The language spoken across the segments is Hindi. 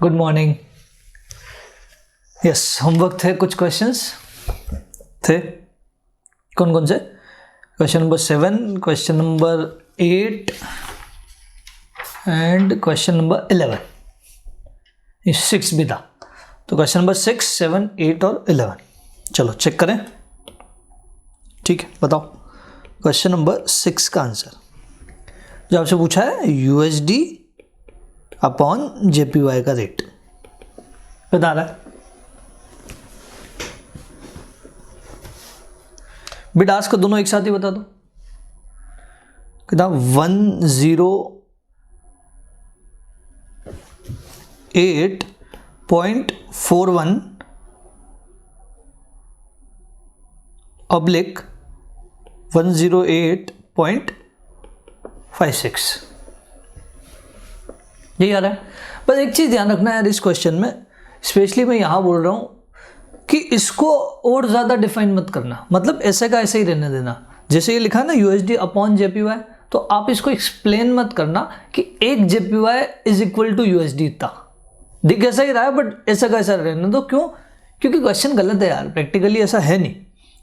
Good morning. यस, होमवर्क थे, कुछ क्वेश्चंस थे। कौन कौन से? Question number 7, question number 8 and question number 11। ये 6 भी था, तो क्वेश्चन नंबर 6, 7, 8 और 11 चलो चेक करें। ठीक है, बताओ क्वेश्चन नंबर 6 का आंसर। जो आपसे पूछा है यूएसडी अपॉन जेपीवाई का रेट बता रहा है। बिट आस्क को दोनों एक साथ ही बता दो। कितना 108.41 ऑब्लिक 108.56 यही आ रहा है। बस एक चीज ध्यान रखना है यार, इस क्वेश्चन में स्पेशली मैं यहां बोल रहा हूं कि इसको और ज़्यादा डिफाइन मत करना, मतलब ऐसे का ऐसे ही रहने देना। जैसे ये लिखा है ना यूएसडी अपॉन जेपीवाई, तो आप इसको एक्सप्लेन मत करना कि एक JPY is equal to USD इतना। दिख ऐसा ही रहा है बट ऐसा का ऐसा रहने दो। क्यों? क्योंकि क्वेश्चन गलत है यार। प्रैक्टिकली ऐसा है नहीं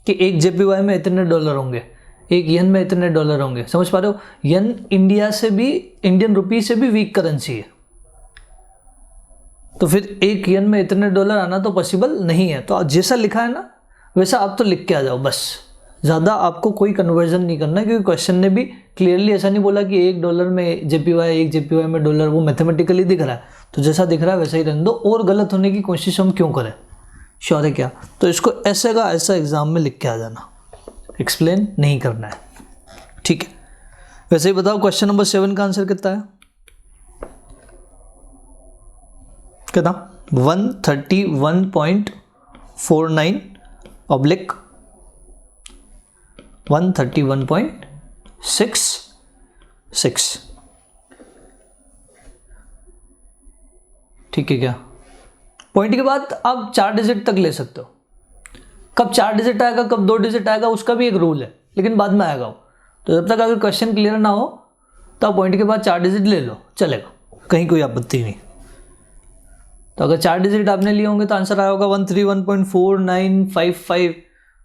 कि एक जेपीवाई में इतने डॉलर होंगे, एक येन में इतने डॉलर होंगे। समझ पा रहे हो? येन इंडिया से भी, इंडियन रुपी से भी वीक करेंसी है, तो फिर एक येन में इतने डॉलर आना तो पॉसिबल नहीं है। तो जैसा लिखा है ना वैसा आप तो लिख के आ जाओ बस। ज़्यादा आपको कोई कन्वर्जन नहीं करना, क्योंकि क्वेश्चन ने भी क्लियरली ऐसा नहीं बोला कि एक डॉलर में जेपीवाई, एक जेपीवाई में डॉलर। वो मैथमेटिकली दिख रहा है, तो जैसा दिख रहा है वैसा ही रहने दो। और गलत होने की कोशिश हम क्यों करें? श्योर है क्या? तो इसको ऐसे का ऐसा एग्जाम में लिख के आ जाना, एक्सप्लेन नहीं करना है। ठीक है, वैसे ही बताओ क्वेश्चन नंबर 7 का आंसर कितना है? कितना? 131.49 ऑब्लिक 131.66। ठीक है क्या? पॉइंट के बाद आप 4 डिजिट तक ले सकते हो। कब 4 डिजिट आएगा, कब 2 डिजिट आएगा, उसका भी एक रूल है, लेकिन बाद में आएगा वो। तो जब तक अगर क्वेश्चन क्लियर ना हो तो आप पॉइंट के बाद 4 डिजिट ले लो, चलेगा, कहीं कोई आपत्ति नहीं। तो अगर 4 डिजिट आपने लिए होंगे तो आंसर आया होगा 131.4955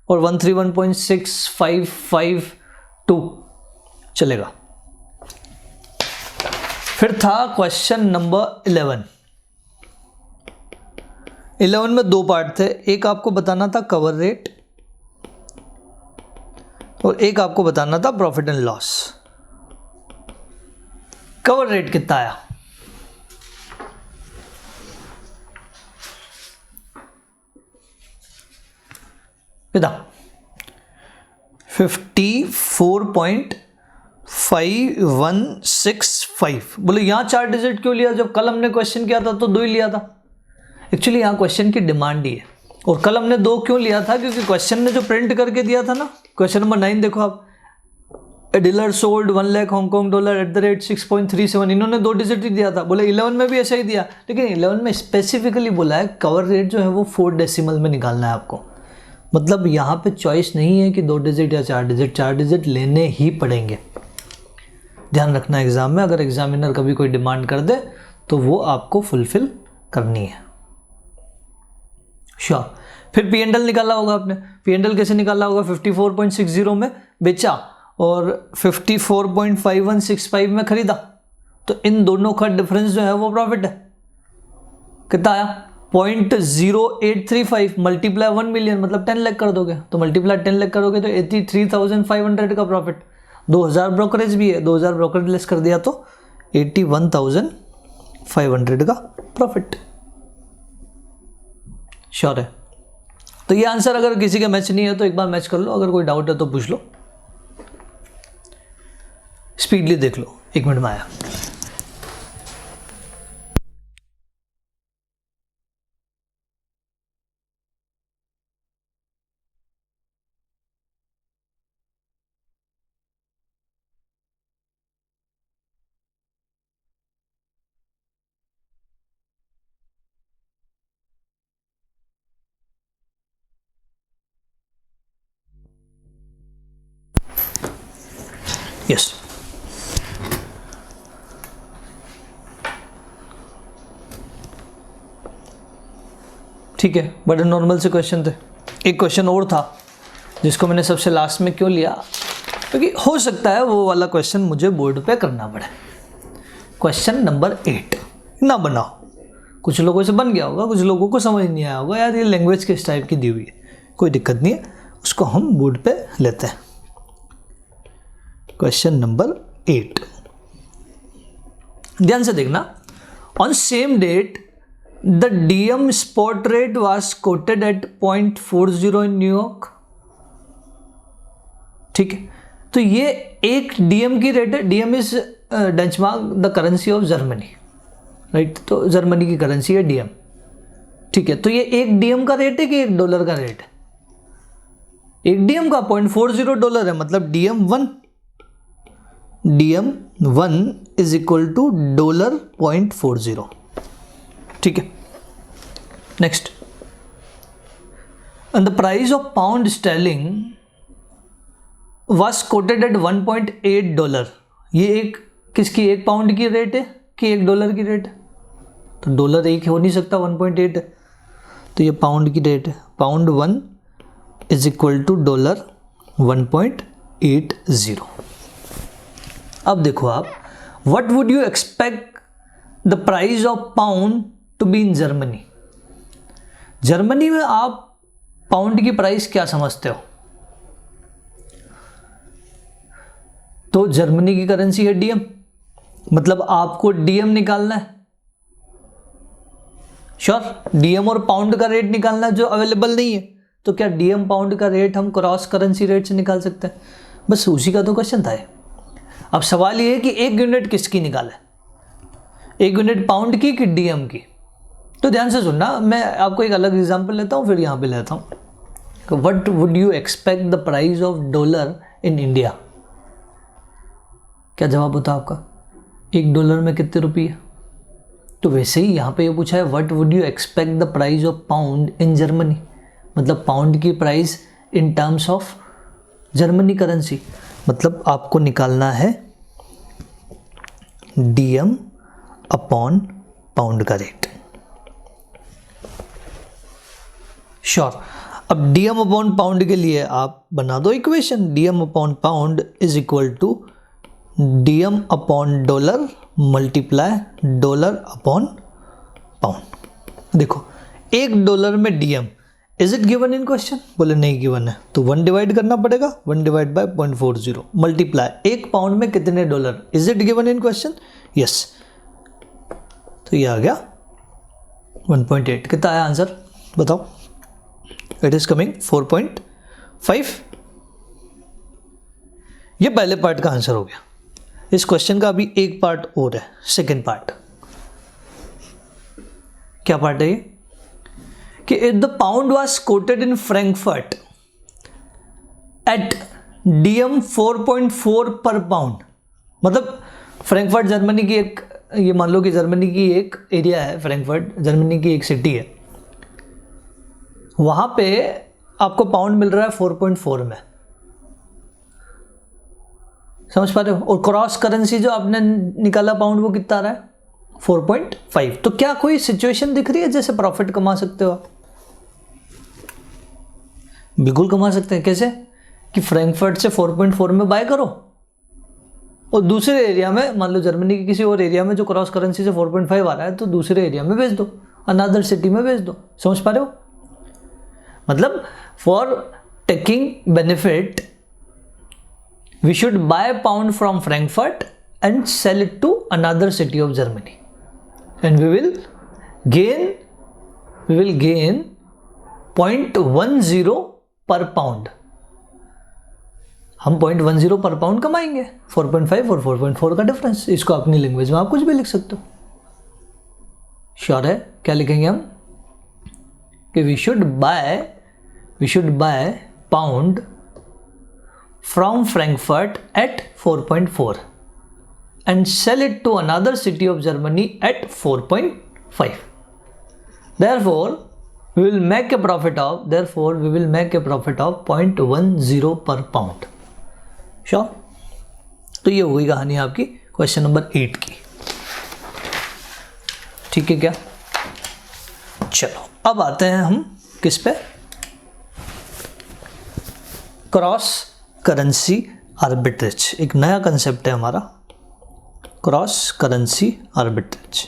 और 131.6552 चलेगा। फिर था क्वेश्चन नंबर 11। 11 में 2 पार्ट थे। एक आपको बताना था कवर रेट और एक आपको बताना था profit and loss. Cover rate कितना आया? कितना? 54.5165। बोले यहां 4 डिजिट क्यों लिया? जब कल हमने क्वेश्चन किया था तो 2 ही लिया था। एक्चुअली यहां क्वेश्चन की डिमांड ही है। और कल हमने 2 क्यों लिया था? क्योंकि क्वेश्चन ने जो प्रिंट करके दिया था ना, क्वेश्चन नंबर 9 देखो आप, a dealer sold 1 lakh Hong Kong dollar at the rate 6.37। इन्होंने 2 डिजिट ही दिया था। बोले 11 में भी ऐसा ही दिया, लेकिन 11 में स्पेसिफिकली बोला है कवर रेट जो है वो 4 डेसिमल में निकालना है आपको। मतलब यहाँ पे चॉइस नहीं है कि 2 डिजिट या 4 डिजिट, 4 डिजिट लेने ही पड़ेंगे। ध्यान रखना एग्जाम में, अगर एग्जामिनर कभी कोई डिमांड कर दे तो वो आपको फुलफिल करनी है। श्योर। फिर पी एंड एल निकाला होगा आपने। पी एंड एल कैसे निकाला होगा? 54.60 में बेचा और 54.5165 में खरीदा, तो इन दोनों का डिफरेंस जो है वो प्रॉफिट है। कितना आया? 0.0835 मल्टीप्लाई 1 मिलियन, मतलब 10 लाख कर दोगे, तो मल्टीप्लाई 10 लाख करोगे तो 83,500 का प्रॉफिट। 2000 ब्रोकरेज भी है, 2000 ब्रोकरेज लेस कर दिया तो 81,500 का प्रॉफिट। श्योर है? तो ये आंसर अगर किसी का मैच नहीं है तो एक बार मैच कर लो, अगर कोई डाउट है तो पूछ लो। स्पीडली देख लो, 1 मिनट में आया। यस, ठीक है, बड़े नॉर्मल से क्वेश्चन थे। एक क्वेश्चन और था जिसको मैंने सबसे लास्ट में क्यों लिया, क्योंकि हो सकता है वो वाला क्वेश्चन मुझे बोर्ड पे करना पड़े। क्वेश्चन नंबर 8 ना बनाओ, कुछ लोगों से बन गया होगा, कुछ लोगों को समझ नहीं आया होगा, यार ये लैंग्वेज किस टाइप की दी हुई है, कोई दिक्कत नहीं है, उसको हम बोर्ड पे लेते हैं। क्वेश्चन नंबर 8, ध्यान से देखना। On same date the DM spot rate was quoted at 0.40 in न्यूयॉर्क। ठीक है, तो ये एक डीएम की रेट है। DM is benchmark the currency of Germany, right, तो जर्मनी की करेंसी है डीएम। ठीक है, तो ये एक डीएम का रेट है कि एक डॉलर का रेट है? एक डीएम का $0.40 है, मतलब DM1 इज इक्वल टू $0.40। ठीक है, next. And the price of pound sterling was quoted at $1.8। ये एक किसकी, एक पाउंड की रेट है कि एक डॉलर की रेट है? तो डॉलर एक हो नहीं सकता, 1.8 है, तो ये पाउंड की रेट है। Pound 1 is equal to $1.80। अब देखो आप, what would you expect the price of pound to be in Germany? Germany में आप पाउंड की प्राइस क्या समझते हो? तो जर्मनी की करेंसी है डीएम, मतलब आपको डीएम निकालना है। श्योर, डीएम और पाउंड का रेट निकालना है जो अवेलेबल नहीं है। तो क्या डीएम पाउंड का रेट हम क्रॉस करेंसी रेट से निकाल सकते हैं? बस उसी का तो क्वेश्चन था। अब सवाल ये है कि एक यूनिट किसकी निकाले, एक यूनिट पाउंड की कि डीएम की? तो ध्यान से सुनना, मैं आपको एक अलग एग्जांपल लेता हूँ, फिर यहाँ पे लेता हूँ। What would you expect the price of dollar in India? क्या जवाब होता आपका? $1 में कितने रुपये? तो वैसे ही यहाँ पे ये पूछा है what would you expect the price of pound in Germany, मतलब पाउंड की price in terms of Germany currency. मतलब आपको निकालना है डीएम अपॉन पाउंड का रेट। श्योर, अब डीएम अपॉन पाउंड के लिए आप बना दो equation, DM upon pound is equal to DM upon dollar multiply dollar upon pound. देखो, $1 में DM, is it given in question? बोले नहीं गिवन है, तो 1 डिवाइड करना पड़ेगा, 1 डिवाइड बाय 0.40 मल्टीप्लाई एक पाउंड में कितने dollar, is it given in question? Yes, तो ये आ गया 1.8। कितना आया आंसर बताओ? It is coming 4.5। ये पहले पार्ट का आंसर हो गया। इस क्वेश्चन का अभी एक पार्ट और है, सेकेंड पार्ट। क्या पार्ट है ये? कि if the pound was quoted in Frankfurt at DM 4.4 per pound, मतलब फ्रैंकफर्ट जर्मनी की एक, ये मान लो कि जर्मनी की एक एरिया है, फ्रैंकफर्ट जर्मनी की एक सिटी है, वहां पे आपको पाउंड मिल रहा है 4.4 में। समझ पा रहे हो? और क्रॉस करेंसी जो आपने निकाला पाउंड, वो कितना आ रहा है? 4.5। तो क्या कोई सिचुएशन दिख रही है जैसे प्रॉफिट कमा सकते हो आप? बिल्कुल कमा सकते हैं। कैसे? कि फ्रैंकफर्ट से 4.4 में बाय करो और दूसरे एरिया में, मान लो जर्मनी के किसी और एरिया में जो क्रॉस करेंसी से 4.5 आ रहा है, तो दूसरे एरिया में बेच दो, अनदर सिटी में बेच दो। समझ पा रहे हो? मतलब for taking benefit we should buy pound from Frankfurt and sell it to another city of Germany, and we will gain 0.10 per pound। हम 0.10 पर पाउंड कमाएंगे, 4.5 और 4.4 का डिफरेंस। इसको अपनी लैंग्वेज में आप कुछ भी लिख सकते हो। श्योर है? क्या लिखेंगे हम? कि we should buy pound from Frankfurt at 4.4 and sell it to another city of Germany at 4.5. Therefore, we will make a profit of 0.10 per pound. Sure? तो ये हो गई कहानी आपकी क्वेश्चन नंबर 8 की। ठीक है क्या? चलो अब आते हैं हम किस पे, क्रॉस करेंसी आर्बिट्रेज। एक नया कंसेप्ट है हमारा, cross currency arbitrage.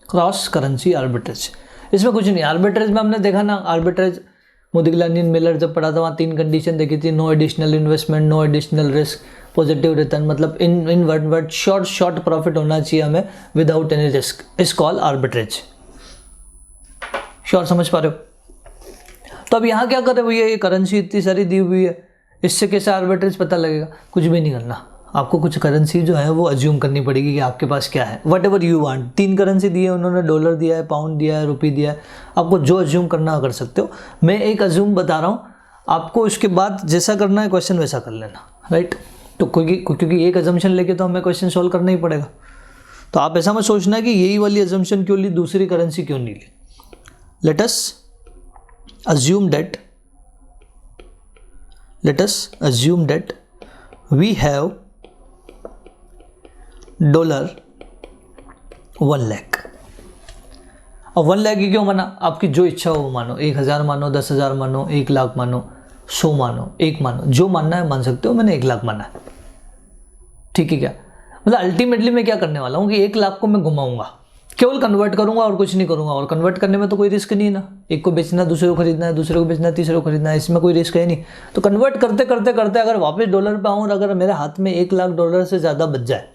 Cross currency arbitrage, इसमें कुछ नहीं। आर्बिट्रेज में हमने देखा ना, आर्बिट्रेज मोदिग्लानी मिलर जब पढ़ा था वहाँ 3 कंडीशन देखी थी, no additional investment, no additional risk, positive return, मतलब इन वर्ड शॉर्ट प्रॉफिट होना चाहिए हमें without any risk, is call arbitrage. Sure समझ पा रहे हो? तो अब यहाँ क्या कर रहे हो, ये करेंसी इतनी सारी दी हुई है, इससे कैसे आर्बिट्रेज पता लगेगा? कुछ भी नहीं करना आपको, कुछ करेंसी जो है वो अज्यूम करनी पड़ेगी कि आपके पास क्या है, whatever you want. 3 currency दी है उन्होंने, डॉलर दिया है, पाउंड दिया है, रुपी दिया है, आपको जो अज्यूम करना कर सकते हो। मैं एक अज्यूम बता रहा हूँ आपको, उसके बाद जैसा करना है क्वेश्चन वैसा कर लेना, राइट। तो क्योंकि एक अजम्पशन लेके तो हमें क्वेश्चन सोल्व करना ही पड़ेगा। तो आप ऐसा मत सोचना कि यही वाली अजम्पशन क्यों ली, दूसरी करेंसी क्यों नहीं ली। Let us assume that we have $1 lakh। अब 1 लाख ही क्यों माना, आपकी जो इच्छा हो वो मानो, 1000 मानो, 10,000 मानो, 1 लाख मानो, 100 मानो, 1 मानो, जो मानना है मान सकते हो। मैंने 1 लाख माना है, ठीक है क्या? मतलब अल्टीमेटली मैं क्या करने वाला हूँ कि 1 लाख को मैं घुमाऊंगा, केवल कन्वर्ट करूंगा और कुछ नहीं करूंगा। और कन्वर्ट करने में तो कोई रिस्क नहीं है ना, एक को बेचना, दूसरे को खरीदना है, दूसरे को बेचना, तीसरे को खरीदना है, इसमें कोई रिस्क है नहीं। तो कन्वर्ट करते करते करते अगर वापस डॉलर पे आऊँ और अगर मेरे हाथ में $1 लाख से ज़्यादा बच जाए,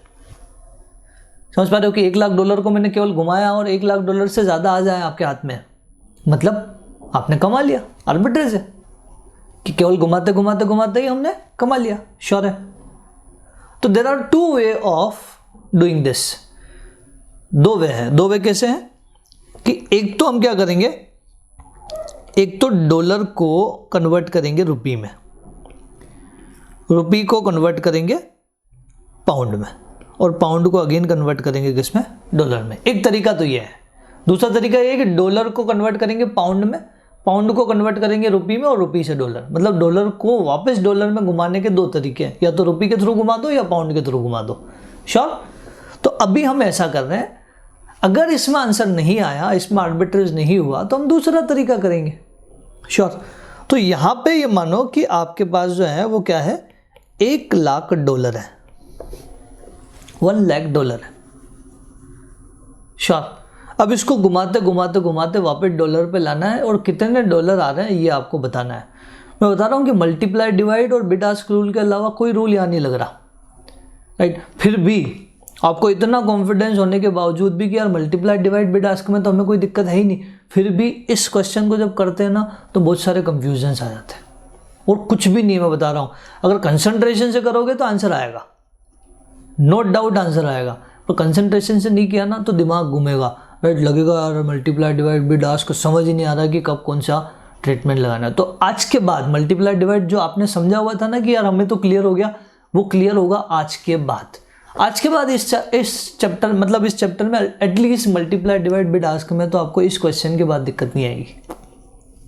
समझ पा रहे हो कि $1 लाख को मैंने केवल घुमाया और $1 लाख से ज़्यादा आ जाए आपके हाथ में, मतलब आपने कमा लिया। आर्बिट्रेज है कि केवल घुमाते घुमाते घुमाते ही हमने कमा लिया। श्योर है? तो there are 2 way of doing this. 2 way हैं। 2 वे कैसे हैं कि एक तो हम क्या करेंगे, एक तो डॉलर को कन्वर्ट करेंगे रुपी में, रुपी को कन्वर्ट करेंगे पाउंड में, और पाउंड को अगेन कन्वर्ट करेंगे किसमें, डॉलर में। एक तरीका तो ये है। दूसरा तरीका ये है कि डॉलर को कन्वर्ट करेंगे पाउंड में, पाउंड को कन्वर्ट करेंगे रुपी में, और रुपी से डॉलर। मतलब डॉलर को वापस डॉलर में घुमाने के 2 तरीके हैं, या तो रुपी के थ्रू घुमा दो या पाउंड के थ्रू घुमा दो। श्योर? तो अभी हम ऐसा कर रहे हैं, अगर इसमें आंसर नहीं आया, इसमें आर्बिट्रेज नहीं हुआ, तो हम दूसरा तरीका करेंगे। श्योर? तो यहां पे ये मानो कि आपके पास जो है वो क्या है, $1 लाख है, $1 लाख है। श्योर? अब इसको घुमाते घुमाते घुमाते वापस डॉलर पे लाना है, और कितने डॉलर आ रहे हैं ये आपको बताना है। मैं बता रहा हूं कि मल्टीप्लाई डिवाइड और बिट आस्क रूल के अलावा कोई रूल यहां नहीं लग रहा, राइट। फिर भी आपको इतना कॉन्फिडेंस होने के बावजूद भी कि यार मल्टीप्लाई डिवाइड बिट आस्क में तो हमें कोई दिक्कत है ही नहीं, फिर भी इस क्वेश्चन को जब करते हैं ना तो बहुत सारे कंफ्यूजन्स आ जाते हैं। और कुछ भी नहीं, मैं बता रहा हूँ, अगर कंसंट्रेशन से करोगे तो आंसर आएगा, नो डाउट आंसर आएगा। पर कंसंट्रेशन से नहीं किया ना तो दिमाग घूमेगा, राइट। लगेगा यार मल्टीप्लाई डिवाइड बिट आस्क समझ ही नहीं आ रहा कि कब कौन सा ट्रीटमेंट लगाना है। तो आज के बाद मल्टीप्लाई डिवाइड जो आपने समझा हुआ था ना कि यार हमें तो क्लियर हो गया, वो क्लियर होगा आज के बाद। आज के बाद इस चैप्टर, मतलब इस चैप्टर में at least multiply divide bid ask में तो आपको इस क्वेश्चन के बाद दिक्कत नहीं आएगी,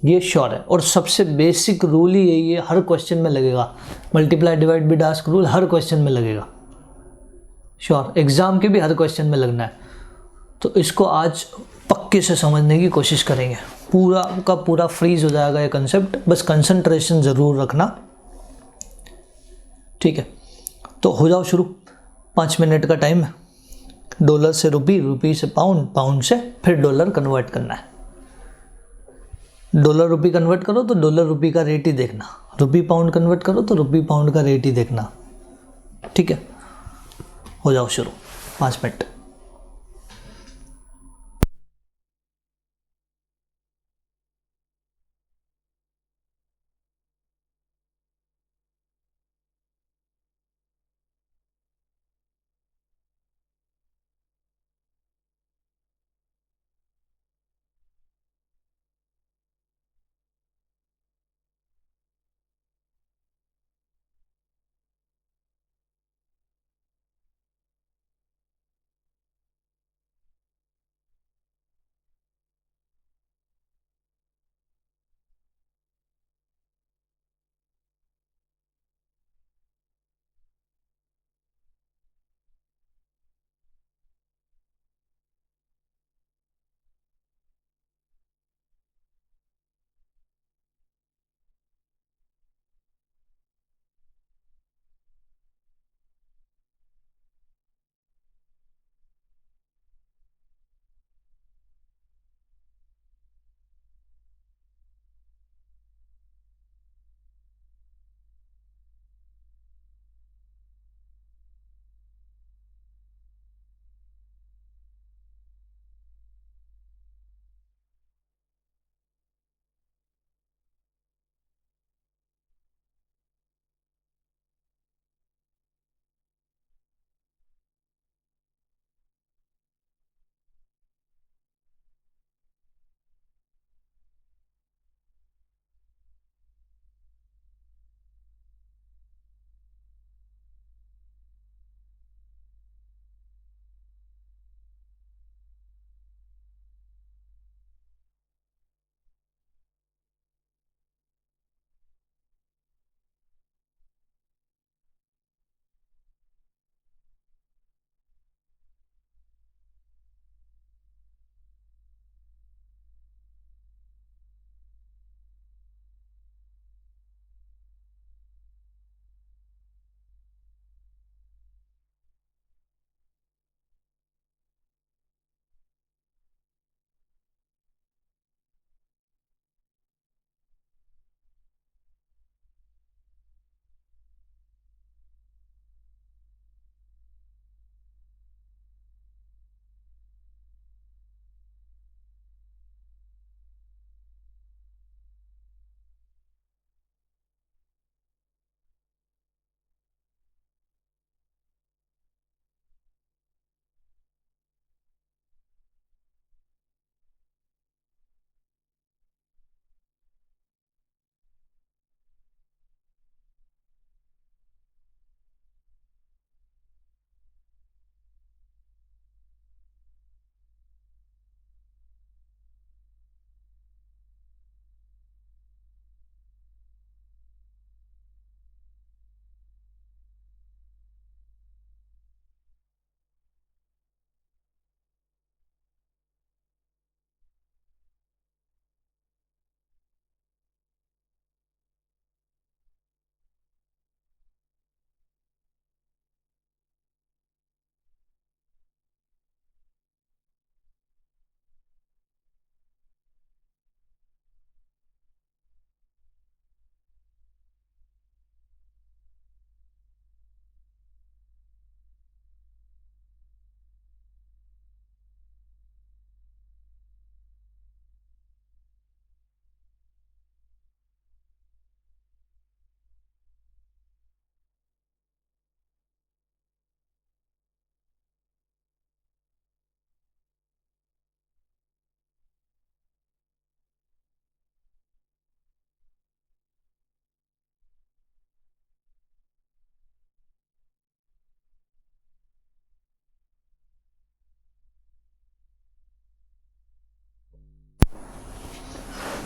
ये श्योर है। और सबसे बेसिक रूल ही यही है, हर क्वेश्चन में लगेगा। Multiply divide bid ask rule हर क्वेश्चन में लगेगा, श्योर। एग्जाम के भी हर क्वेश्चन में लगना है। तो इसको आज पक्के से समझने की कोशिश करेंगे, पूरा का पूरा फ्रीज हो जाएगा ये कंसेप्ट। बस कंसंट्रेशन ज़रूर रखना, ठीक है। तो हो जाओ शुरू, 5 मिनट का टाइम है। डॉलर से रुपी, रुपी से पाउंड, पाउंड से फिर डॉलर कन्वर्ट करना है। डॉलर रुपी कन्वर्ट करो तो डॉलर रुपी का रेट ही देखना, रुपी पाउंड कन्वर्ट करो तो रुपी पाउंड का रेट ही देखना, ठीक है। हो जाओ शुरू, 5 मिनट।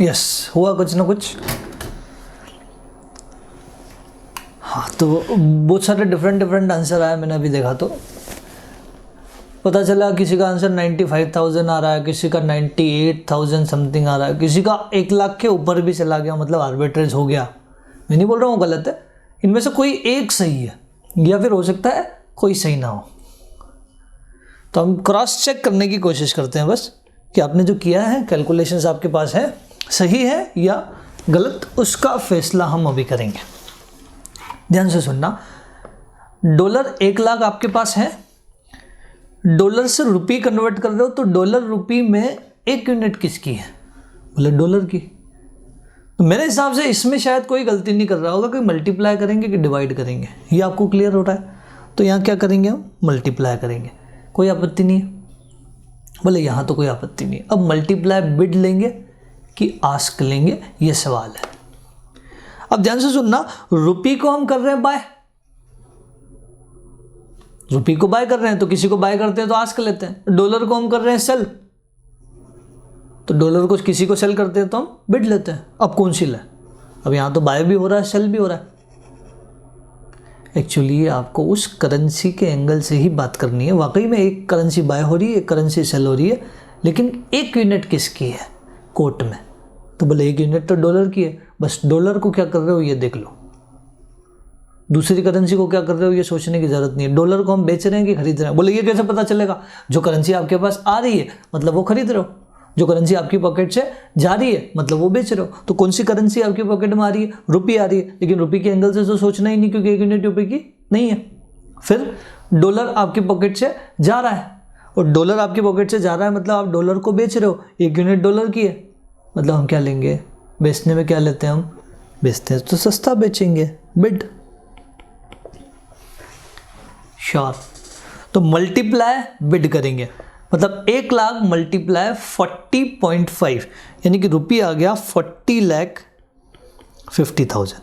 यस, हुआ कुछ ना कुछ। हाँ, तो बहुत सारे डिफरेंट आंसर आया, मैंने अभी देखा तो पता चला किसी का आंसर 95,000 आ रहा है, किसी का 98,000 समथिंग आ रहा है, किसी का 1 लाख के ऊपर भी चला गया, मतलब आर्बिट्रेज हो गया। मैं नहीं बोल रहा हूँ गलत है, इनमें से कोई एक सही है या फिर हो सकता है कोई सही ना हो। तो हम क्रॉस चेक करने की कोशिश करते हैं बस कि आपने जो किया है कैलकुलेशंस आपके पास है सही है या गलत, उसका फैसला हम अभी करेंगे। ध्यान से सुनना, डॉलर 1 लाख आपके पास है, डॉलर से रुपये कन्वर्ट कर रहे हो, तो डॉलर रुपये में 1 यूनिट किसकी है? बोले डॉलर की। तो मेरे हिसाब से इसमें शायद कोई गलती नहीं कर रहा होगा कि मल्टीप्लाई करेंगे कि डिवाइड करेंगे, ये आपको क्लियर हो रहा है। तो यहाँ क्या करेंगे हम? मल्टीप्लाई करेंगे, कोई आपत्ति नहीं है। बोले यहाँ तो कोई आपत्ति नहीं है। अब मल्टीप्लाई बिड लेंगे कि आस्क लेंगे, ये सवाल है। अब ध्यान से सुनना, रुपये को हम कर रहे हैं बाय, रुपये को बाय कर रहे हैं तो किसी को बाय करते हैं तो आस्क लेते हैं। डॉलर को हम कर रहे हैं सेल, तो डॉलर को किसी को सेल करते हैं तो हम बिड लेते हैं। अब कौन सी ले? अब यहाँ तो बाय भी हो रहा है, सेल भी हो रहा है। एक्चुअली आपको उस करेंसी के एंगल से ही बात करनी है। वाकई में एक करेंसी बाय हो रही है, एक करेंसी सेल हो रही है, लेकिन 1 यूनिट किसकी है कोर्ट में? तो बोले 1 यूनिट तो डॉलर की है, बस डॉलर को क्या कर रहे हो ये देख लो। दूसरी करेंसी को क्या कर रहे हो ये सोचने की जरूरत नहीं है। डॉलर को हम बेच रहे हैं कि खरीद रहे हैं? बोले ये कैसे पता चलेगा? जो करेंसी आपके पास आ रही है मतलब वो खरीद रहे हो, जो करेंसी आपकी पॉकेट से जा रही है मतलब वो बेच रहे हो। तो कौन सी करेंसी आपकी पॉकेट में आ रही है? रुपये आ रही है, लेकिन रुपये के एंगल से तो सोचना ही नहीं क्योंकि 1 यूनिट रुपये की नहीं है। फिर डॉलर आपकी पॉकेट से जा रहा है, और डॉलर आपकी पॉकेट से जा रहा है मतलब आप डॉलर को बेच रहे हो, 1 यूनिट डॉलर की है, मतलब हम क्या लेंगे? बेचने में क्या लेते हैं हम? बेचते हैं तो सस्ता बेचेंगे, बिड। श्योर। तो मल्टीप्लाई बिड करेंगे, मतलब 1 लाख मल्टीप्लाई 40.5, यानी कि रुपये आ गया 40,50,000।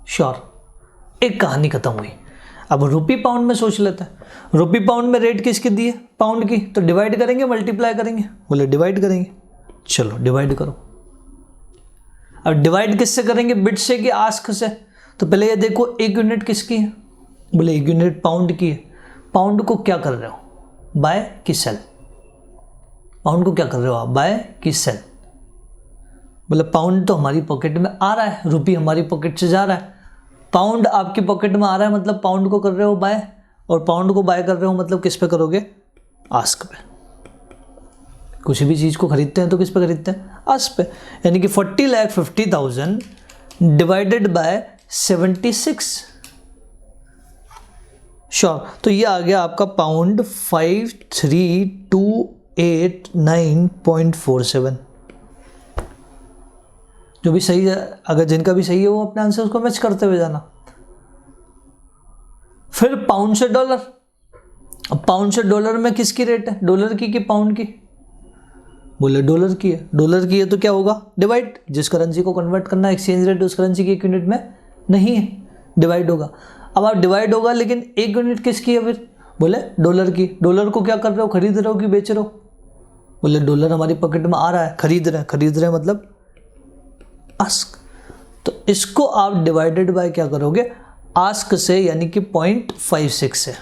श्योर, एक कहानी खत्म हुई। अब रुपये पाउंड में सोच लेते हैं। रुपये पाउंड में रेट किसकी दी है? पाउंड की। तो डिवाइड करेंगे मल्टीप्लाई करेंगे? बोले डिवाइड करेंगे। चलो डिवाइड करो। अब डिवाइड किससे करेंगे? बिड से कि आस्क से? तो पहले ये देखो 1 यूनिट किसकी है? बोले 1 यूनिट पाउंड की है। पाउंड को क्या कर रहे हो? बाय कि सेल? पाउंड को क्या कर रहे हो आप? बाय कि सेल? बोले पाउंड तो हमारी पॉकेट में आ रहा है, रुपये हमारी पॉकेट से जा रहा है। पाउंड आपकी पॉकेट में आ रहा है मतलब पाउंड को कर रहे हो बाय, और पाउंड को बाय कर रहे हो मतलब किस पे करोगे? आस्क पे। कुछ भी चीज़ को खरीदते हैं तो किस पे खरीदते हैं? आस्क पे। यानी कि 40,50,000 डिवाइडेड बाय 76। श्योर। तो ये आ गया आपका पाउंड 53,289.47। जो भी सही है, अगर जिनका भी सही है वो अपने आंसर को मैच करते हुए जाना। फिर पाउंड से डॉलर। अब पाउंड से डॉलर में किसकी रेट है? डॉलर की कि पाउंड की? बोले डॉलर की है। डॉलर की है तो क्या होगा? डिवाइड। जिस करेंसी को कन्वर्ट करना एक्सचेंज रेट उस करेंसी की 1 यूनिट में नहीं है, डिवाइड होगा। अब आप डिवाइड होगा, लेकिन 1 यूनिट किसकी है फिर? बोले डॉलर की। डॉलर को क्या कर रहे हो? खरीद रहे हो कि बेच रहे हो? बोले डॉलर हमारी पॉकेट में आ रहा है, खरीद रहे हैं। खरीद रहे हैं मतलब आस्क। तो इसको आप डिवाइडेड बाय क्या करोगे? आस्क से, यानी कि 0.56 से।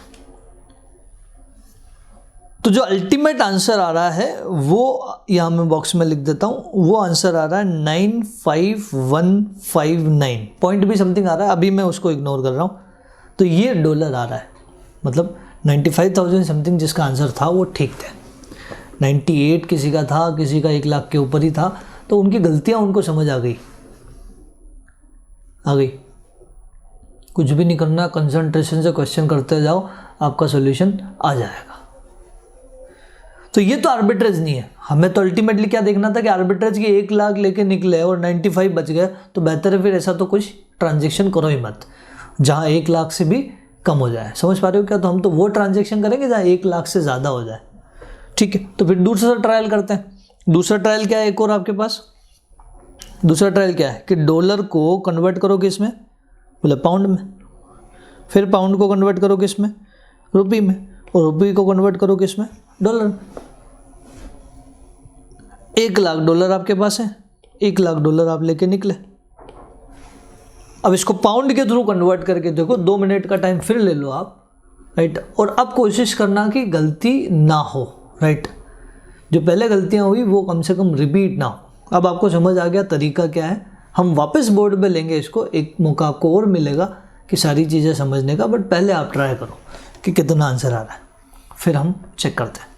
तो जो अल्टीमेट आंसर आ रहा है वो यहाँ मैं बॉक्स में लिख देता हूँ। वो आंसर आ रहा है 95159 पॉइंट भी समथिंग आ रहा है, अभी मैं उसको इग्नोर कर रहा हूँ। तो ये डॉलर आ रहा है, मतलब 95,000 समथिंग जिसका आंसर था वो ठीक थे। 98 किसी का था, किसी का 1 लाख के ऊपर ही था। तो उनकी गलतियाँ उनको समझ आ गई। कुछ भी नहीं करना, कंसंट्रेशन से क्वेश्चन करते जाओ, आपका सॉल्यूशन आ जाएगा। तो ये तो आर्बिट्रेज नहीं है। हमें तो अल्टीमेटली क्या देखना था कि आर्बिट्रेज की 1 लाख लेके निकले और 95 बच गए, तो बेहतर है फिर ऐसा तो कुछ ट्रांजेक्शन करो ही मत जहाँ 1 लाख से भी कम हो जाए। समझ पा रहे हो क्या? तो हम तो वो ट्रांजेक्शन करेंगे जहाँ 1 लाख से ज़्यादा हो जाए। ठीक है, तो फिर दूसरा ट्रायल करते हैं। दूसरा ट्रायल क्या है एक और आपके पास? दूसरा ट्रायल क्या है कि डॉलर को कन्वर्ट करो किस में? बोले पाउंड में। फिर पाउंड को कन्वर्ट करो किस में? रुपये में। और रुपये को कन्वर्ट करो किस में? डॉलर में। $1,00,000 आपके पास है, $1,00,000 आप लेके निकले। अब इसको पाउंड के थ्रू कन्वर्ट करके देखो, 2 मिनट का टाइम फिर ले लो आप, राइट। और अब कोशिश करना कि गलती ना हो, राइट। जो पहले गलतियां हुई वो कम से कम रिपीट ना हो। अब आपको समझ आ गया तरीका क्या है। हम वापस बोर्ड पे लेंगे इसको, एक मौका आपको और मिलेगा कि सारी चीज़ें समझने का, बट पहले आप ट्राई करो कि कितना आंसर आ रहा है, फिर हम चेक करते हैं।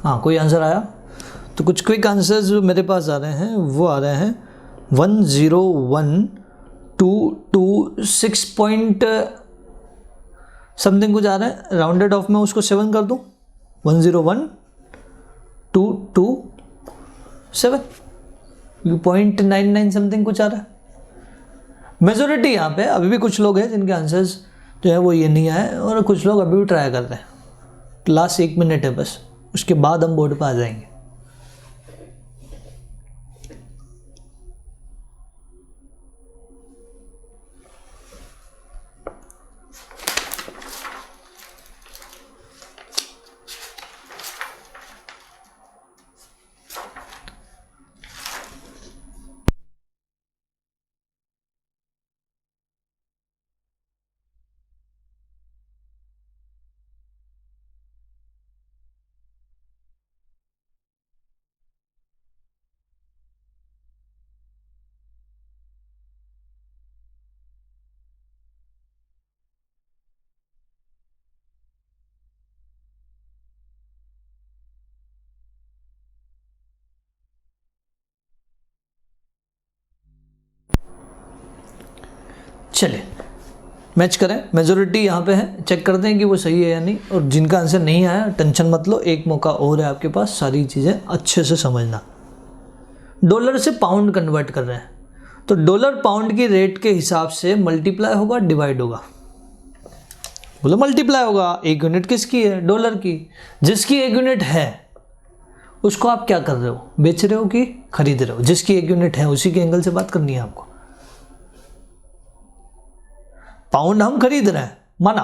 हाँ, कोई आंसर आया? तो कुछ क्विक आंसर्स जो मेरे पास आ रहे हैं वो आ रहे हैं 101,226 पॉइंट समथिंग कुछ आ रहा है। राउंडेड ऑफ में उसको 7 कर दूँ, 101,227 .99 समथिंग कुछ आ रहा है। मेजोरिटी यहाँ पे अभी भी कुछ लोग हैं जिनके आंसर्स जो है वो ये नहीं आए, और कुछ लोग अभी भी ट्राई कर रहे हैं। लास्ट 1 मिनट है बस, उसके बाद हम बोर्ड पर आ जाएंगे। चलिए मैच करें, मेजोरिटी यहाँ पे है, चेक करते हैं कि वो सही है या नहीं। और जिनका आंसर नहीं आया टेंशन मत लो, एक मौका और है आपके पास, सारी चीज़ें अच्छे से समझना। डॉलर से पाउंड कन्वर्ट कर रहे हैं, तो डॉलर पाउंड की रेट के हिसाब से मल्टीप्लाई होगा, डिवाइड होगा। बोलो मल्टीप्लाई होगा। एक यूनिट किसकी है? डॉलर की। जिसकी एक यूनिट है उसको आप क्या कर रहे हो? बेच रहे हो कि खरीद रहे हो? जिसकी एक यूनिट है उसी के एंगल से बात करनी है आपको। पाउंड हम खरीद रहे हैं, माना।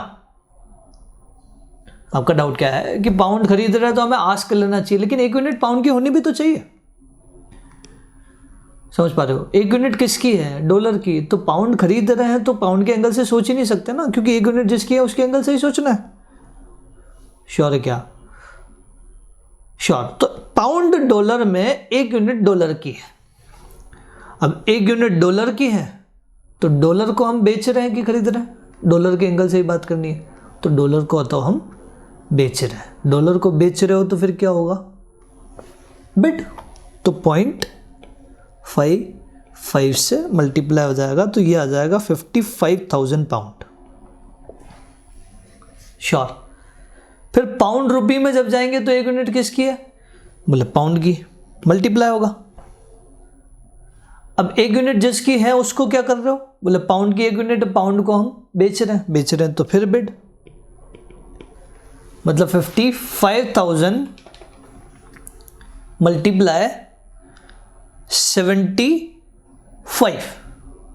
आपका डाउट क्या है कि पाउंड खरीद रहे हैं तो हमें आस्क लेना चाहिए, लेकिन एक यूनिट पाउंड की होनी भी तो चाहिए। समझ पा रहे हो? एक यूनिट किसकी है? डॉलर की। तो पाउंड खरीद रहे हैं तो पाउंड के एंगल से सोच ही नहीं सकते ना, क्योंकि एक यूनिट जिसकी है उसके एंगल से ही सोचना है। श्योर है क्या? श्योर। तो पाउंड डॉलर में एक यूनिट डॉलर की है। अब एक यूनिट डॉलर की है तो डॉलर को हम बेच रहे हैं कि खरीद रहे हैं? डॉलर के एंगल से ही बात करनी है, तो डॉलर को तो हम बेच रहे हैं। डॉलर को बेच रहे हो तो फिर क्या होगा? बिड। तो पॉइंट 5 से मल्टीप्लाई हो जाएगा तो ये आ जाएगा 55,000 पाउंड। श्योर। फिर पाउंड रुपी में जब जाएंगे तो एक यूनिट किसकी है, बोले पाउंड की, मल्टीप्लाई होगा। अब एक यूनिट जिसकी है उसको क्या कर रहे हो, बोले पाउंड की एक यूनिट, पाउंड को हम बेच रहे हैं तो फिर बिड, मतलब 55,000 मल्टीप्लाई 75,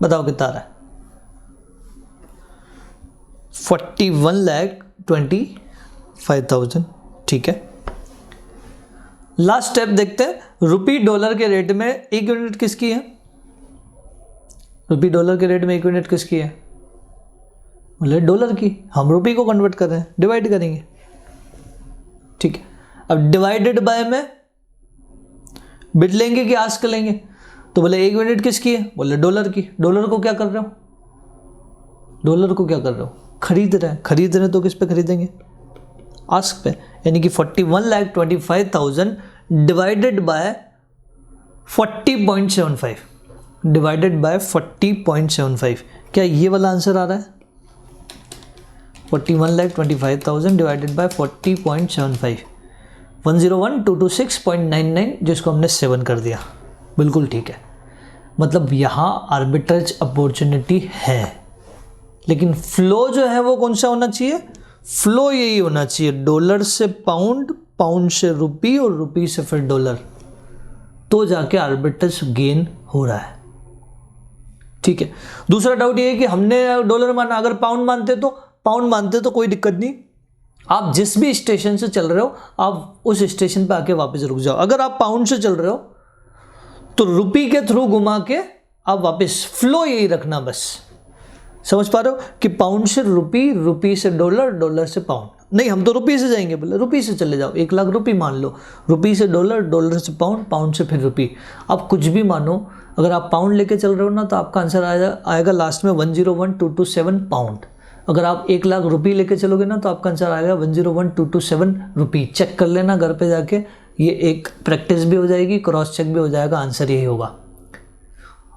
बताओ कितना आ रहा है, 41,25,000। ठीक है, लास्ट स्टेप देखते हैं, रुपी डॉलर के रेट में एक यूनिट किसकी है, रुपी डॉलर के रेट में एक यूनिट किसकी है, बोले डॉलर की, हम रुपी को कन्वर्ट कर रहे हैं, डिवाइड करेंगे। ठीक है, अब डिवाइडेड बाय में बिड लेंगे कि आस्क लेंगे, तो बोले एक यूनिट किसकी है, बोले डॉलर की, डॉलर को क्या कर रहे हो, डॉलर को क्या कर रहे हो, खरीद रहे हैं तो किस पे खरीदेंगे, आस्क पे, यानी कि 41,25,000 डिवाइडेड बाय 40.75, डिवाइडेड बाय 40.75, क्या ये वाला आंसर आ रहा है, 41,25,000 डिवाइडेड बाय 40.75, 101,226.99, जिसको हमने 7 कर दिया। बिल्कुल ठीक है, मतलब यहाँ आर्बिट्रेज अपॉर्चुनिटी है, लेकिन फ्लो जो है वो कौन सा होना चाहिए, फ्लो यही होना चाहिए, डॉलर से पाउंड, पाउंड से रुपी और रुपी से फिर डॉलर, तो जाके आर्बिट्रेज गेन हो रहा है। ठीक है, दूसरा डाउट ये है कि हमने डॉलर माना, अगर पाउंड मानते तो, पाउंड मानते तो कोई दिक्कत नहीं, आप जिस भी स्टेशन से चल रहे हो आप उस स्टेशन पे आके वापस रुक जाओ। अगर आप पाउंड से चल रहे हो तो रुपी के थ्रू घुमा के आप वापस, फ्लो यही रखना बस, समझ पा रहे हो कि पाउंड से रुपी, रुपी से डॉलर, डॉलर से पाउंड, नहीं हम तो रुपी से जाएंगे, बोले रुपी से चले जाओ, 1 लाख रुपी मान लो, रुपी से डॉलर, डॉलर से पाउंड, पाउंड से फिर रुपी, आप कुछ भी मानो, अगर आप पाउंड लेके चल रहे हो ना तो आपका आंसर आएगा लास्ट में 101,227 पाउंड। अगर आप 1 लाख रुपी लेके चलोगे ना तो आपका आंसर आएगा 101,227 रुपी। चेक कर लेना घर पे जाके, ये एक प्रैक्टिस भी हो जाएगी, क्रॉस चेक भी हो जाएगा, आंसर यही होगा।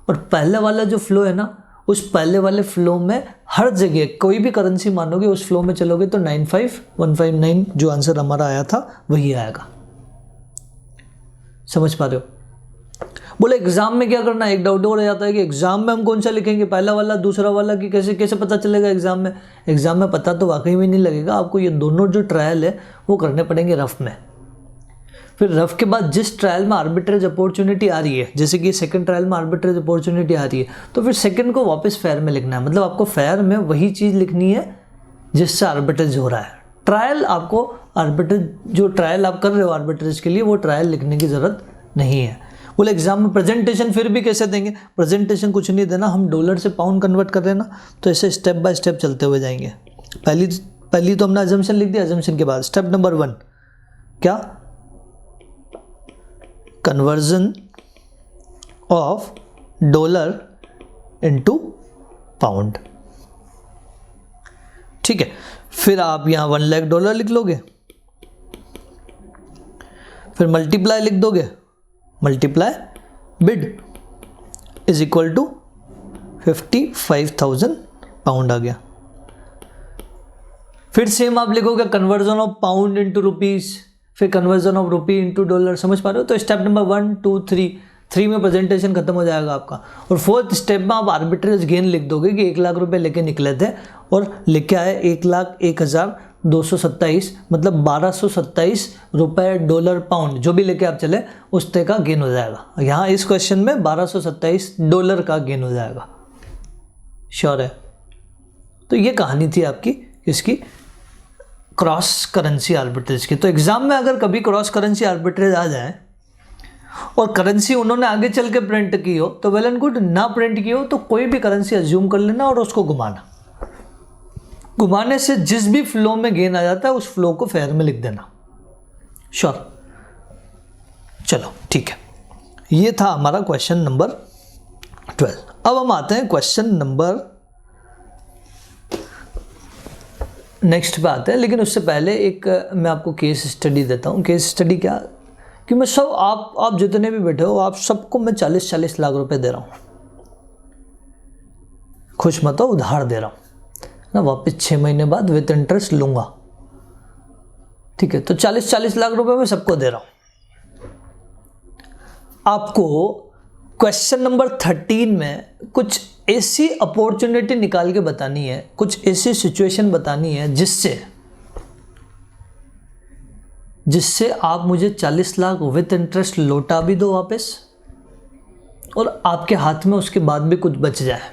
और पहले वाला जो फ्लो है ना, उस पहले वाले फ्लो में हर जगह कोई भी करेंसी मानोगे उस फ्लो में चलोगे तो 95,159 जो आंसर हमारा आया था वही आएगा। समझ पा रहे हो? बोले एग्जाम में क्या करना है, एक डाउट और जाता है कि एग्जाम में हम कौन सा लिखेंगे, पहला वाला दूसरा वाला, कि कैसे पता चलेगा एग्जाम में। एग्जाम में पता तो वाकई में नहीं लगेगा आपको, ये दोनों जो ट्रायल है वो करने पड़ेंगे रफ में। फिर रफ के बाद जिस ट्रायल में आर्बिट्रेज अपॉर्चुनिटी आ रही है, जैसे कि सेकंड ट्रायल में आर्बिट्रेज अपॉर्चुनिटी आ रही है, तो फिर सेकंड को वापस फेयर में लिखना है, मतलब आपको फेयर में वही चीज़ लिखनी है जिससे आर्बिट्रेज हो रहा है। ट्रायल आपको आर्बिट्रेज, जो ट्रायल आप कर रहे हो आर्बिट्रेज के लिए, वो ट्रायल लिखने की ज़रूरत नहीं है। बोले एग्जाम में प्रेजेंटेशन फिर भी कैसे देंगे, प्रेजेंटेशन कुछ नहीं देना, हम डॉलर से पाउंड कन्वर्ट कर रहे हैं ना, तो ऐसे स्टेप बाय स्टेप चलते हुए जाएंगे। पहली तो हमने अजम्पशन लिख दिया, अजम्पशन के बाद स्टेप नंबर 1 क्या, conversion of dollar into pound. ठीक है, फिर आप यहां 1 लाख डॉलर लिख लोगे, फिर मल्टीप्लाई लिख दोगे, multiply bid is equal to 55,000 pound आ गया। फिर सेम आप लिखोगे conversion of pound into rupees, फिर conversion of rupee into dollar. समझ पा रहे हो? तो स्टेप नंबर 1 2 3 में प्रेजेंटेशन खत्म हो जाएगा आपका। और 4th स्टेप में आप आर्बिट्रेज गेन लिख दोगे कि 1 लाख रुपए लेके निकले थे और लेके आए 1,01,227, मतलब 1,227 रुपए डॉलर पाउंड जो भी लेके आप चले उस तरह का गेन हो जाएगा। यहाँ इस क्वेश्चन में 1,227 डॉलर का गेन हो जाएगा। श्योर है? तो ये कहानी थी आपकी इसकी, क्रॉस करेंसी आर्बिट्रेज की। तो एग्जाम में अगर कभी क्रॉस करेंसी आर्बिट्रेज आ जाए और करेंसी उन्होंने आगे चल के प्रिंट की हो तो वेल एंड गुड, ना प्रिंट की हो तो कोई भी करेंसी अज्यूम कर लेना और उसको घुमाना। घुमाने से जिस भी फ्लो में गेन आ जाता है उस फ्लो को फेयर में लिख देना। श्योर? चलो ठीक है, ये था हमारा क्वेश्चन नंबर 12। अब हम आते हैं क्वेश्चन नंबर नेक्स्ट पे आते हैं, लेकिन उससे पहले एक मैं आपको केस स्टडी देता हूँ। केस स्टडी क्या, कि मैं सब आप जितने भी बैठे हो, आप सबको मैं 40-40 लाख रुपए दे रहा हूँ, खुश मत हो, उधार दे रहा हूँ ना, वापस 6 महीने बाद विद इंटरेस्ट लूंगा, ठीक है। तो 40-40 लाख रुपए मैं सबको दे रहा हूँ। आपको क्वेश्चन नंबर 13 में कुछ ऐसी अपॉर्चुनिटी निकाल के बतानी है, कुछ ऐसी सिचुएशन बतानी है जिससे आप मुझे 40 लाख विद इंटरेस्ट लौटा भी दो वापस, और आपके हाथ में उसके बाद भी कुछ बच जाए।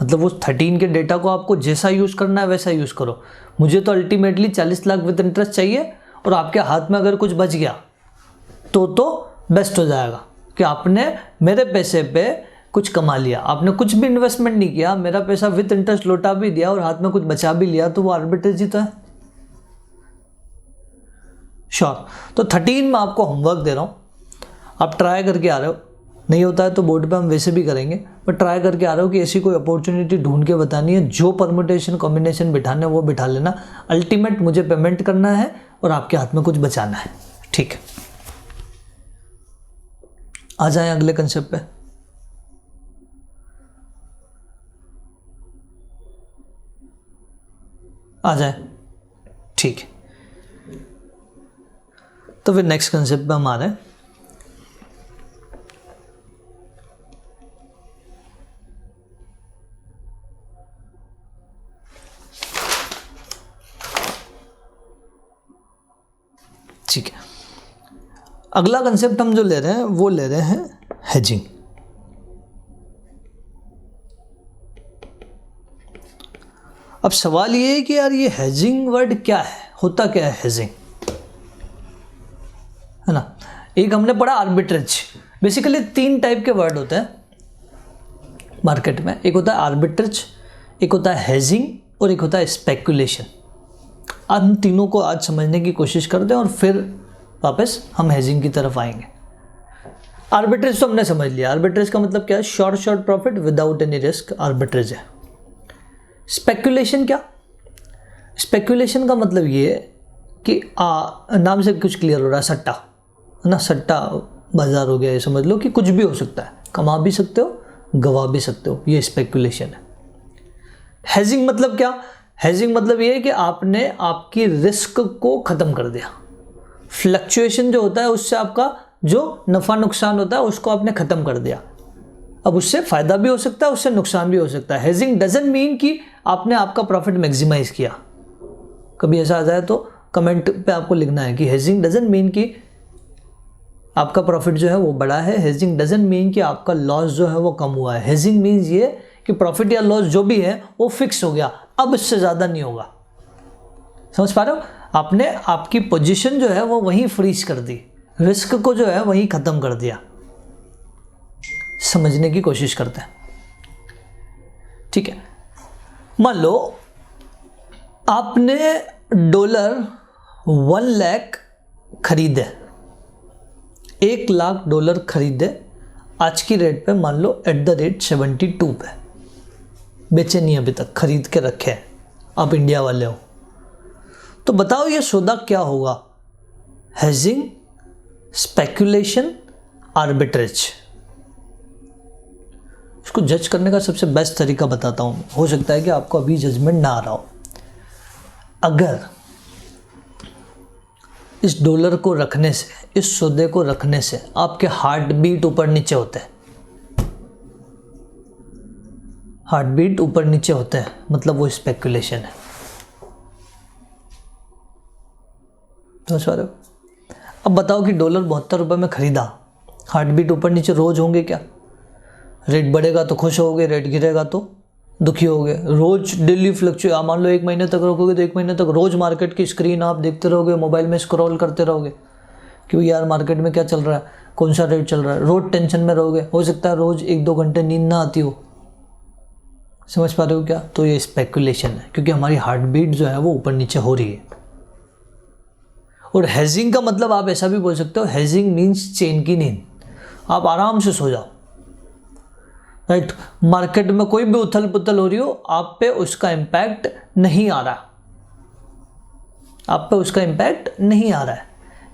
मतलब वो 13 के डेटा को आपको जैसा यूज़ करना है वैसा यूज़ करो। मुझे तो अल्टीमेटली 40 लाख विद इंटरेस्ट चाहिए, और आपके हाथ में अगर कुछ बच गया तो बेस्ट हो जाएगा कि आपने मेरे पैसे पे कुछ कमा लिया, आपने कुछ भी इन्वेस्टमेंट नहीं किया, मेरा पैसा विद इंटरेस्ट लौटा भी दिया और हाथ में कुछ बचा भी लिया, तो वो आर्बिट्रेज ही तो है। श्योर। तो 13 में आपको होमवर्क दे रहा हूँ, आप ट्राई करके आ रहे हो, नहीं होता है तो बोर्ड पे हम वैसे भी करेंगे, पर ट्राई करके आ रहे हो कि ऐसी कोई अपॉर्चुनिटी ढूंढ के बतानी है, जो परमुटेशन कॉम्बिनेशन बिठाना है वो बिठा लेना, अल्टीमेट मुझे पेमेंट करना है और आपके हाथ में कुछ बचाना है, ठीक है। आ जाए अगले कंसेप्ट पे। आ जाए, ठीक है। तो फिर नेक्स्ट कंसेप्ट पे हम आ रहे हैं। ठीक है, अगला कंसेप्ट हम जो ले रहे हैं वो ले रहे हैं हेजिंग। अब सवाल ये है कि यार ये हेजिंग वर्ड क्या है, होता क्या है हेजिंग, है ना। एक हमने पढ़ा आर्बिट्रेज। बेसिकली 3 टाइप के वर्ड होते हैं मार्केट में, एक होता है आर्बिट्रेज, एक होता है हेजिंग और एक होता है स्पेकुलेशन। आज हम तीनों को आज समझने की कोशिश करते हैं और फिर वापस हम हेजिंग की तरफ आएंगे। आर्बिट्रेज तो हमने समझ लिया, आर्बिट्रेज का मतलब क्या है, short profit without any risk, arbitrage है। स्पेकुलेशन क्या, स्पेकुलेशन का मतलब ये है कि नाम से कुछ क्लियर हो रहा है, सट्टा है ना, सट्टा बाजार हो गया, ये समझ लो कि कुछ भी हो सकता है, कमा भी सकते हो, गवा भी सकते हो, ये स्पेकुलेशन है। हेजिंग मतलब क्या, हेजिंग मतलब ये है कि आपने आपकी रिस्क को ख़त्म कर दिया, फ्लक्चुएशन जो होता है उससे आपका जो नफ़ा नुकसान होता है उसको आपने ख़त्म कर दिया। अब उससे फ़ायदा भी हो सकता है, उससे नुकसान भी हो सकता है। हेजिंग डजंट मीन कि आपने आपका प्रॉफिट मैक्सिमाइज़ किया। कभी ऐसा आ जाए तो कमेंट पे आपको लिखना है कि हेजिंग डजंट मीन कि आपका प्रॉफिट जो है वो बड़ा है, हेजिंग डजंट मीन कि आपका लॉस जो है वो कम हुआ है। हेजिंग मीन्स ये कि प्रॉफिट या लॉस जो भी है वो फिक्स हो गया, अब इससे ज़्यादा नहीं होगा। समझ पा रहे हो, आपने आपकी पोजीशन जो है वो वहीं फ्रीज कर दी, रिस्क को जो है वहीं ख़त्म कर दिया। समझने की कोशिश करते हैं, ठीक है। मान लो आपने डॉलर 1 लाख खरीदे, 1 लाख डॉलर खरीदे आज की रेट पे, मान लो एट द रेट 72 पे, बेचे नहीं अभी तक, खरीद के रखे हैं, आप इंडिया वाले हो। तो बताओ ये सौदा क्या होगा, हेजिंग, स्पेकुलेशन, आर्बिट्रेज। इसको जज करने का सबसे बेस्ट तरीका बताता हूँ, हो सकता है कि आपको अभी जजमेंट ना आ रहा हो। अगर इस डॉलर को रखने से, इस सौदे को रखने से आपके हार्ट बीट ऊपर नीचे होते हैं, हार्ट बीट ऊपर नीचे होते हैं, मतलब वो स्पेकुलेशन है। समझ पा रहे हो। अब बताओ कि डॉलर 72 रुपये में खरीदा, हार्ट बीट ऊपर नीचे रोज होंगे क्या, रेट बढ़ेगा तो खुश होगे, रेट गिरेगा तो दुखी होगे। रोज डेली फ्लक्चुएट, मान लो 1 महीने तक रखोगे तो 1 महीने तक रोज मार्केट की स्क्रीन आप देखते रहोगे, मोबाइल में स्क्रॉल करते रहोगे कि यार मार्केट में क्या चल रहा है, कौन सा रेट चल रहा है, रोज टेंशन में रहोगे। हो सकता है रोज 1-2 घंटे नींद ना आती हो। समझ पा रहे हो क्या, तो ये स्पेकुलेशन है, क्योंकि हमारी हार्ट बीट जो है वो ऊपर नीचे हो रही है। और हेजिंग का मतलब आप ऐसा भी बोल सकते हो, हेजिंग मीन्स चैन की नींद, आप आराम से सो जाओ, राइट। मार्केट में कोई भी उथल पुथल हो रही हो, आप पे उसका इम्पैक्ट नहीं आ रहा, आप पे उसका इम्पैक्ट नहीं आ रहा है।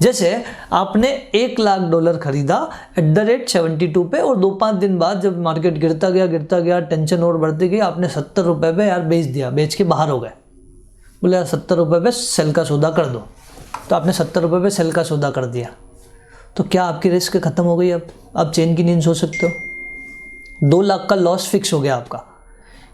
जैसे आपने $1,00,000 खरीदा एट द रेट 72 पे, और 2-5 दिन बाद जब मार्केट गिरता गया, टेंशन और बढ़ती गई, आपने 70 रुपये पे यार बेच दिया, बेच के बाहर हो गए। बोले यार 70 रुपये पे सेल का सौदा कर दो, तो आपने 70 रुपये पे सेल का सौदा कर दिया, तो क्या आपकी रिस्क खत्म हो गई? अब चैन की नींद सो सकते हो। 2 लाख का लॉस फिक्स हो गया आपका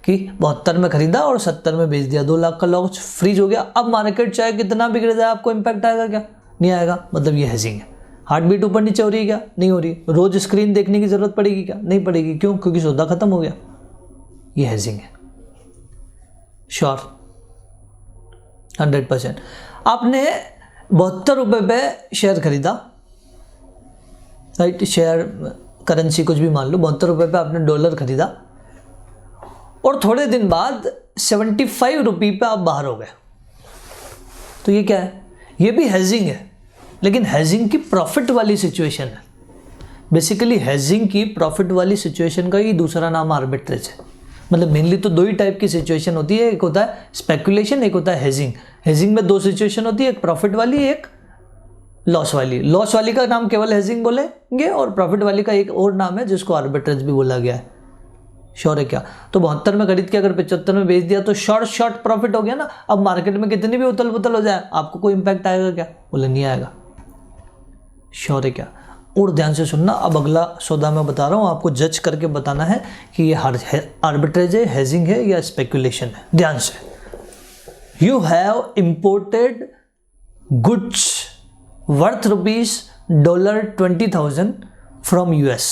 कि 72 में खरीदा और 70 में बेच दिया, 2 लाख का लॉस फ्रीज हो गया। अब मार्केट चाहे कितना भी गिर जाए, आपको इम्पैक्ट आएगा क्या? नहीं आएगा। मतलब ये हेजिंग है। हार्ट बीट ऊपर नीचे हो रही है क्या? नहीं हो रही। रोज स्क्रीन देखने की जरूरत पड़ेगी क्या? नहीं पड़ेगी। क्यों? क्योंकि सौदा खत्म हो गया। ये हेजिंग है। श्योर 100%। आपने 72 रुपये पे शेयर खरीदा, राइट? शेयर करेंसी कुछ भी मान लो, 72 रुपये पे आपने डॉलर खरीदा और थोड़े दिन बाद 75 रुपये पे आप बाहर हो गए, तो ये क्या है? ये भी हेजिंग है, लेकिन हेजिंग की प्रॉफिट वाली सिचुएशन है। बेसिकली हेजिंग की प्रॉफिट वाली सिचुएशन का ही दूसरा नाम आर्बिट्रेज है। मतलब मेनली तो 2 ही टाइप की सिचुएशन होती है, एक होता है स्पेकुलेशन, एक होता है हेजिंग। हेजिंग में 2 सिचुएशन होती है, एक प्रॉफिट वाली, एक लॉस वाली। लॉस वाली का नाम केवल हेजिंग बोलेंगे और प्रॉफिट वाली का एक और नाम है जिसको आर्बिट्रेज भी बोला गया है। श्योर है क्या? तो 72 में खरीद के अगर 75 में बेच दिया तो शॉर्ट प्रॉफिट हो गया ना। अब मार्केट में कितनी भी उथल पुथल हो जाए, आपको कोई इंपैक्ट आएगा क्या? बोले नहीं आएगा। श्योर है क्या? और ध्यान से सुनना, अब अगला सौदा मैं बता रहा हूँ, आपको जज करके बताना है कि ये आर्बिट्रेज है, हेजिंग है या स्पेकुलेशन है। ध्यान से। You have imported goods worth $20,000 from US।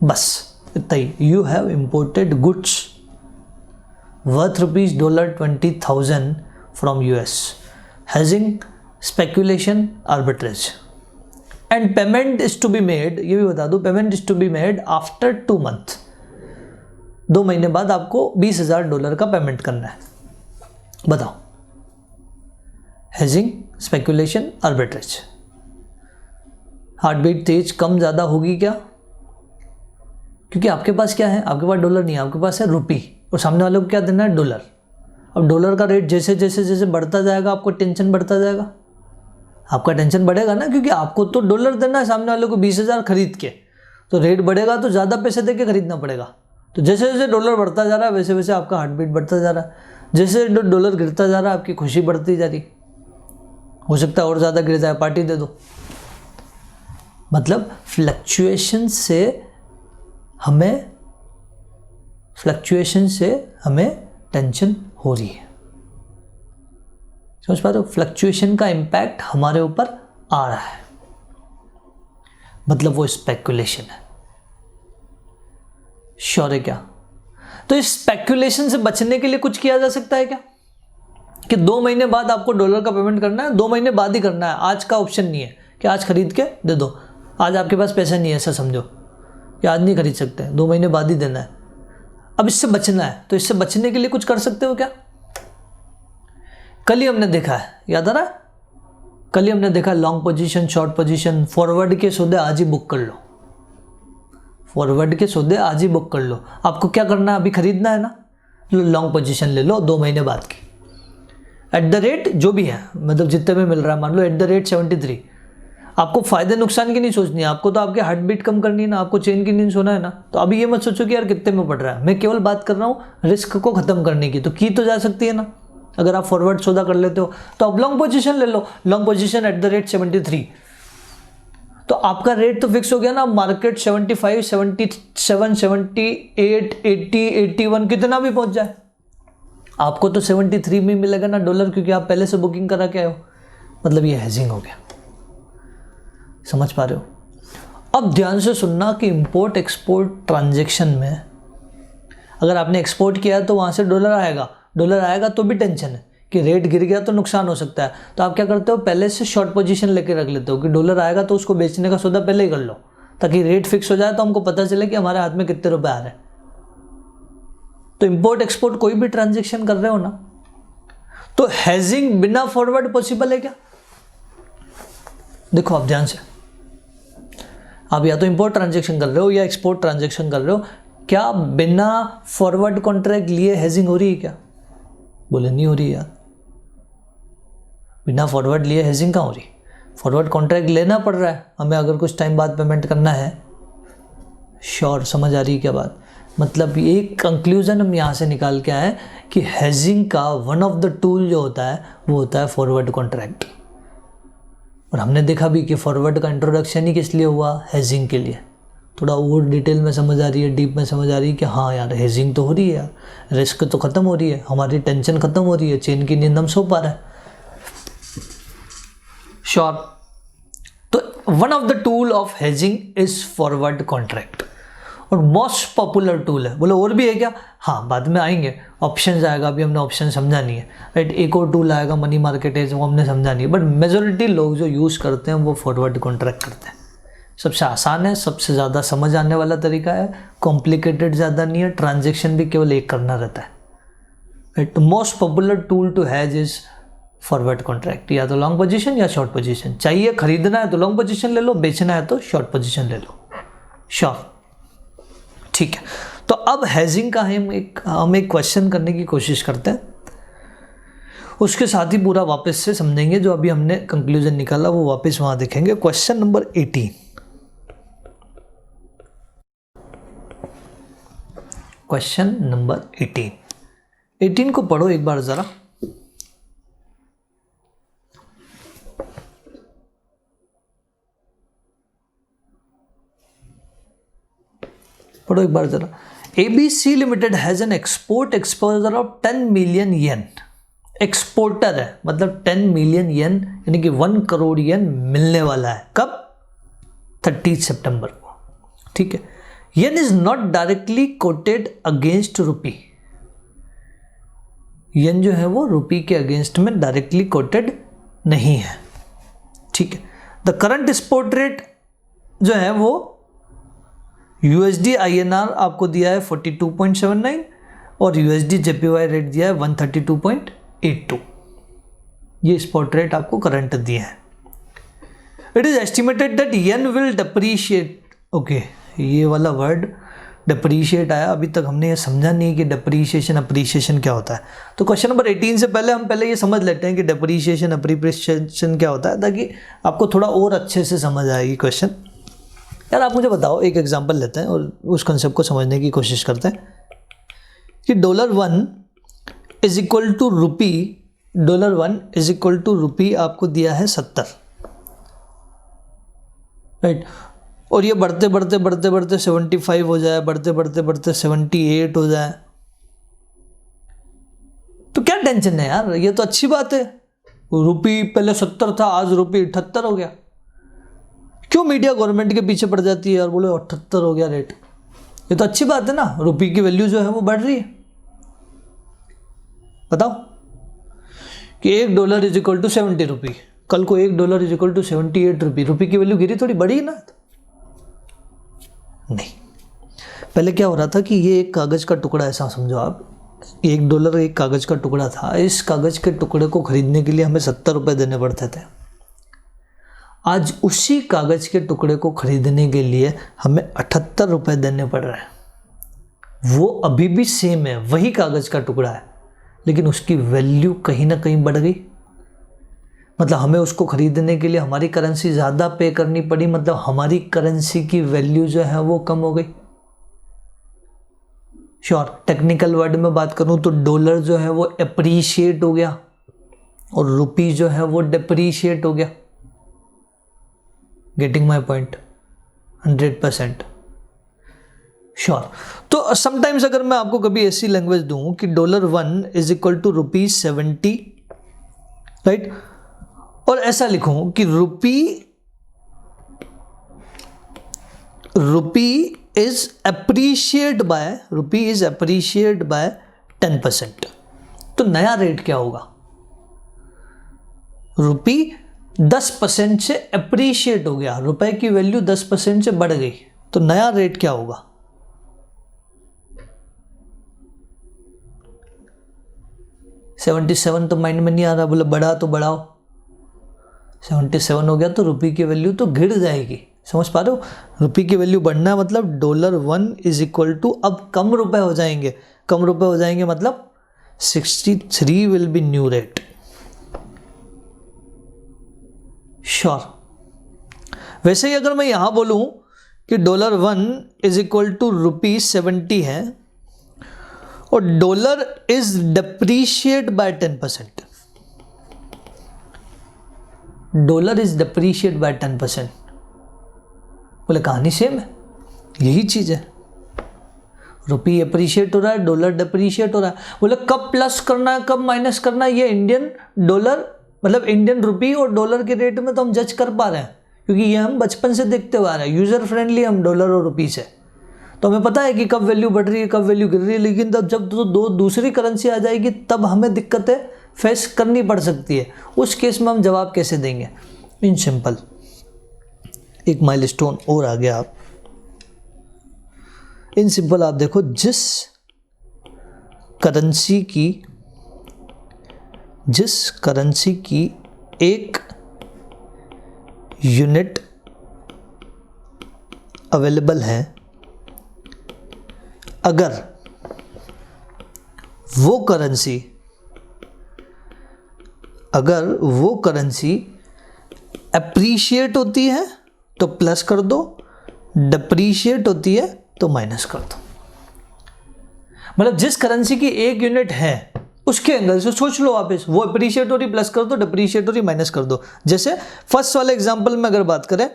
बस इतना ही। You have imported goods worth $20,000 from US। Hedging, speculation, arbitrage. And payment is to be made, ये भी बता दो, payment is to be made after 2 month. 2 महीने बाद आपको $20,000 का पेमेंट करना है। बताओ, hedging, speculation, arbitrage. Heart beat तेज कम ज़्यादा होगी क्या? क्योंकि आपके पास क्या है? आपके पास डॉलर नहीं है, आपके पास है रुपी, और सामने वाले को क्या देना है? डॉलर। अब डॉलर का रेट जैसे जैसे जैसे बढ़ता जाएगा, आपको टेंशन बढ़ता जाएगा। आपका टेंशन बढ़ेगा ना, क्योंकि आपको तो डॉलर देना है सामने वाले को 20,000 खरीद के, तो रेट बढ़ेगा तो ज़्यादा पैसे दे के खरीदना पड़ेगा। तो जैसे जैसे डॉलर बढ़ता जा रहा है, वैसे वैसे आपका हार्ट बीट बढ़ता जा रहा है। जैसे डॉलर गिरता जा रहा है, आपकी खुशी बढ़ती जा रही। हो सकता है और ज़्यादा गिर जाए, पार्टी दे दो। मतलब फ्लक्चुएशन से हमें टेंशन हो रही है। समझ पा रहे हो? फ्लक्चुएशन का इम्पैक्ट हमारे ऊपर आ रहा है, मतलब वो स्पेकुलेशन है। श्योर है क्या? तो इस स्पेकुलेशन से बचने के लिए कुछ किया जा सकता है क्या? कि 2 महीने बाद आपको डॉलर का पेमेंट करना है, 2 महीने बाद ही करना है। आज का ऑप्शन नहीं है कि आज खरीद के दे दो। आज आपके पास पैसा नहीं है, ऐसा समझो कि आज नहीं खरीद सकते, 2 महीने बाद ही देना है। अब इससे बचना है, तो इससे बचने के लिए कुछ कर सकते हो क्या? कल ही हमने देखा है, याद आ रहा है? कल ही हमने देखा long position, short position, forward के सौदे आज ही बुक कर लो। फॉरवर्ड के सौदे आज ही बुक कर लो। आपको क्या करना है? अभी खरीदना है ना, लॉन्ग पोजीशन ले लो 2 महीने बाद की, एट द रेट जो भी है, मतलब जितने में मिल रहा है, मान लो एट द रेट 73। आपको फायदे नुकसान की नहीं सोचनी है, आपको तो आपके हार्ट बीट कम करनी है ना, आपको चेन की नींद सोना है ना। तो अभी ये मत सोचो कि यार कितने में पड़ रहा है। मैं केवल बात कर रहा हूँ रिस्क को खत्म करने की, तो की तो जा सकती है ना। अगर आप फॉरवर्ड सौदा कर लेते हो तो आप लॉन्ग पोजीशन ले लो, long position at the rate 73। तो आपका रेट तो फिक्स हो गया ना। मार्केट 75, 77, 78, 80, 81 कितना भी पहुंच जाए, आपको तो 73 में मिलेगा ना डॉलर, क्योंकि आप पहले से बुकिंग करा के आए हो। मतलब ये हेजिंग हो गया। समझ पा रहे हो? अब ध्यान से सुनना कि इंपोर्ट एक्सपोर्ट ट्रांजैक्शन में अगर आपने एक्सपोर्ट किया है तो वहाँ से डॉलर आएगा तो भी टेंशन है कि रेट गिर गया तो नुकसान हो सकता है। तो आप क्या करते हो? पहले से शॉर्ट पोजीशन लेके रख लेते हो कि डॉलर आएगा तो उसको बेचने का सौदा पहले ही कर लो, ताकि रेट फिक्स हो जाए तो हमको पता चले कि हमारे हाथ में कितने रुपए आ रहे हैं। तो इंपोर्ट एक्सपोर्ट कोई भी ट्रांजैक्शन कर रहे हो ना, तो हेजिंग बिना फॉरवर्ड पॉसिबल है क्या? देखो आप ध्यान से, आप या तो इंपोर्ट ट्रांजैक्शन कर रहे हो या एक्सपोर्ट ट्रांजैक्शन कर रहे हो, क्या बिना फॉरवर्ड कॉन्ट्रैक्ट लिए हेजिंग हो रही है क्या? बोले नहीं हो रही यार, बिना फॉरवर्ड लिए हेजिंग कहाँ हो रही? फॉरवर्ड कॉन्ट्रैक्ट लेना पड़ रहा है हमें अगर कुछ टाइम बाद पेमेंट करना है। श्योर, समझ आ रही है क्या बात? मतलब एक कंक्लूजन हम यहाँ से निकाल के आए कि हेजिंग का वन ऑफ द टूल जो होता है वो होता है फॉरवर्ड कॉन्ट्रैक्ट। और हमने देखा भी कि फॉरवर्ड का इंट्रोडक्शन ही किस लिए हुआ? हेजिंग के लिए। थोड़ा और डिटेल में समझ आ रही है, डीप में समझ आ रही है कि हाँ यार हेजिंग तो हो रही है यार, रिस्क तो ख़त्म हो रही है, हमारी टेंशन ख़त्म हो रही है, चेन की नींद हम सो पा रहे हैं। श्योर। तो one of the tool of hedging is forward contract और मोस्ट पॉपुलर टूल है। बोलो और भी है क्या? हाँ, बाद में आएंगे, ऑप्शन आएगा, अभी हमने ऑप्शन समझा नहीं है, राइट। एक और टूल आएगा मनी मार्केट एज, वो हमने समझा नहीं है, बट मेजोरिटी लोग जो यूज़ करते हैं वो फॉरवर्ड कॉन्ट्रैक्ट करते हैं। सबसे आसान है, सबसे ज़्यादा समझ आने वाला तरीका है, कॉम्प्लिकेटेड ज़्यादा नहीं है, ट्रांजेक्शन भी केवल एक करना रहता है, राइट। तो most popular tool to hedge is forward contract. या तो लॉन्ग पोजीशन या शॉर्ट पोजीशन, चाहिए खरीदना है तो लॉन्ग पोजीशन ले लो, बेचना है तो शॉर्ट पोजीशन ले लो। श्योर, ठीक है। तो अब हेजिंग का हम एक क्वेश्चन करने की कोशिश करते हैं, उसके साथ ही पूरा वापस से समझेंगे। जो अभी हमने कंक्लूजन निकाला वो वापस वहां देखेंगे। क्वेश्चन नंबर 18, क्वेश्चन नंबर 18 को पढ़ो एक बार जरा। पढ़ो एक बार जरा। ABC limited has an export exposure of 10 million yen. Exporter है, मतलब 10 मिलियन येन यानी कि 1 करोड़ येन मिलने वाला है। कब? 30 सितंबर को, ठीक है। Yen is not directly quoted against rupee. Yen जो है वो रुपी के अगेंस्ट में डायरेक्टली कोटेड नहीं है, ठीक है। द करंट स्पॉट रेट जो है वो USD INR आपको दिया है 42.79 और USD JPY रेट दिया है 132.82। ये स्पॉट रेट आपको करंट दिया है। It is estimated that yen will depreciate. Okay, ये वाला वर्ड डेप्रीशिएट आया, अभी तक हमने ये समझा नहीं कि डेप्रीशिएशन अप्रीशिएशन क्या होता है। तो क्वेश्चन नंबर 18 से पहले हम ये समझ लेते हैं कि डेप्रीशिएशन अप्रीशिएशन क्या होता है, ताकि आपको थोड़ा और अच्छे से समझ आएगी क्वेश्चन। यार आप मुझे बताओ, एक एग्जांपल लेते हैं और उस कंसेप्ट को समझने की कोशिश करते हैं कि $1 is equal to rupee, $1 is equal to rupee आपको दिया है 70, राइट। और ये बढ़ते बढ़ते बढ़ते बढ़ते 75 हो जाए, बढ़ते बढ़ते बढ़ते 78 हो जाए, तो क्या टेंशन है यार? ये तो अच्छी बात है। रुपी पहले 70 था, आज रुपी 78 हो गया। क्यों मीडिया गवर्नमेंट के पीछे पड़ जाती है यार, बोले 78 हो गया रेट? ये तो अच्छी बात है ना, रुपी की वैल्यू जो है वो बढ़ रही है। बताओ कि $1 इज इक्वल टू 70 रुपी, कल को $1 इज इक्वल टू 78 रुपी, रुपी की वैल्यू गिरी थोड़ी, बढ़ी ना? नहीं। पहले क्या हो रहा था कि ये एक कागज का टुकड़ा, ऐसा समझो आप, $1 एक कागज का टुकड़ा था। इस कागज के टुकड़े को खरीदने के लिए हमें 70 रुपये देने पड़ते थे। आज उसी कागज के टुकड़े को खरीदने के लिए हमें 78 रुपये देने पड़ रहे हैं। वो अभी भी सेम है, वही कागज का टुकड़ा है, लेकिन उसकी वैल्यू कहीं ना कहीं बढ़ गई। मतलब हमें उसको खरीदने के लिए हमारी करेंसी ज़्यादा पे करनी पड़ी, मतलब हमारी करेंसी की वैल्यू जो है वो कम हो गई। श्योर, टेक्निकल वर्ड में बात करूं तो डॉलर जो है वो एप्रीशिएट हो गया और रुपी जो है वो डेप्रीशिएट हो गया। Getting my point? 100%। श्योर। तो समटाइम्स अगर मैं आपको कभी ऐसी लैंग्वेज दूं कि $1 इज इक्वल टू ₹70, राइट, और ऐसा लिखूं कि रुपी इज अप्रीशिएट बाय 10%, तो नया रेट क्या होगा? रुपी 10% से अप्रीशिएट हो गया, रुपए की वैल्यू 10% से बढ़ गई, तो नया रेट क्या होगा? $77 तो माइंड में नहीं आ रहा, बोले बढ़ा तो बढ़ाओ। 77 हो गया तो रुपये की वैल्यू तो गिर जाएगी। समझ पा रहे हो? रुपये की वैल्यू बढ़ना मतलब $1 इज इक्वल टू, अब कम रुपए हो जाएंगे, कम रुपए हो जाएंगे मतलब 63 will be new rate. Sure. वैसे ही अगर मैं यहां बोलूं कि $1 इज इक्वल टू ₹70 है और dollar is depreciate by 10%, dollar is depreciate by 10%, बोले कहानी सेम है, यही चीज है। रुपी अप्रिशिएट हो रहा है, डॉलर डिप्रिशिएट हो रहा है। बोले कब प्लस करना है कब माइनस करना है, ये इंडियन डॉलर मतलब इंडियन रुपी और डॉलर के रेट में तो हम जज कर पा रहे हैं, क्योंकि ये हम बचपन से देखते हुए आ रहे हैं, यूजर फ्रेंडली हम डॉलर और रुपी से, तो हमें पता है कि कब वैल्यू बढ़ रही है कब वैल्यू गिर रही है। लेकिन तब जब दो दूसरी करेंसी आ जाएगी तब हमें दिक्कतें फेस करनी पड़ सकती है। उस केस में हम जवाब कैसे देंगे? इन सिंपल एक माइलस्टोन और आ गया। आप इन सिंपल आप देखो, जिस करेंसी की एक यूनिट अवेलेबल है, अगर वो करेंसी अप्रिशिएट होती है तो प्लस कर दो, डिप्रिशिएट होती है तो माइनस कर दो। मतलब जिस करेंसी की एक यूनिट है उसके एंगल से सोच लो आप, वो अप्रिशिएट हो रही प्लस कर दो, डिप्रिशिएट हो रही माइनस कर दो। जैसे फर्स्ट वाले एग्जांपल में अगर बात करें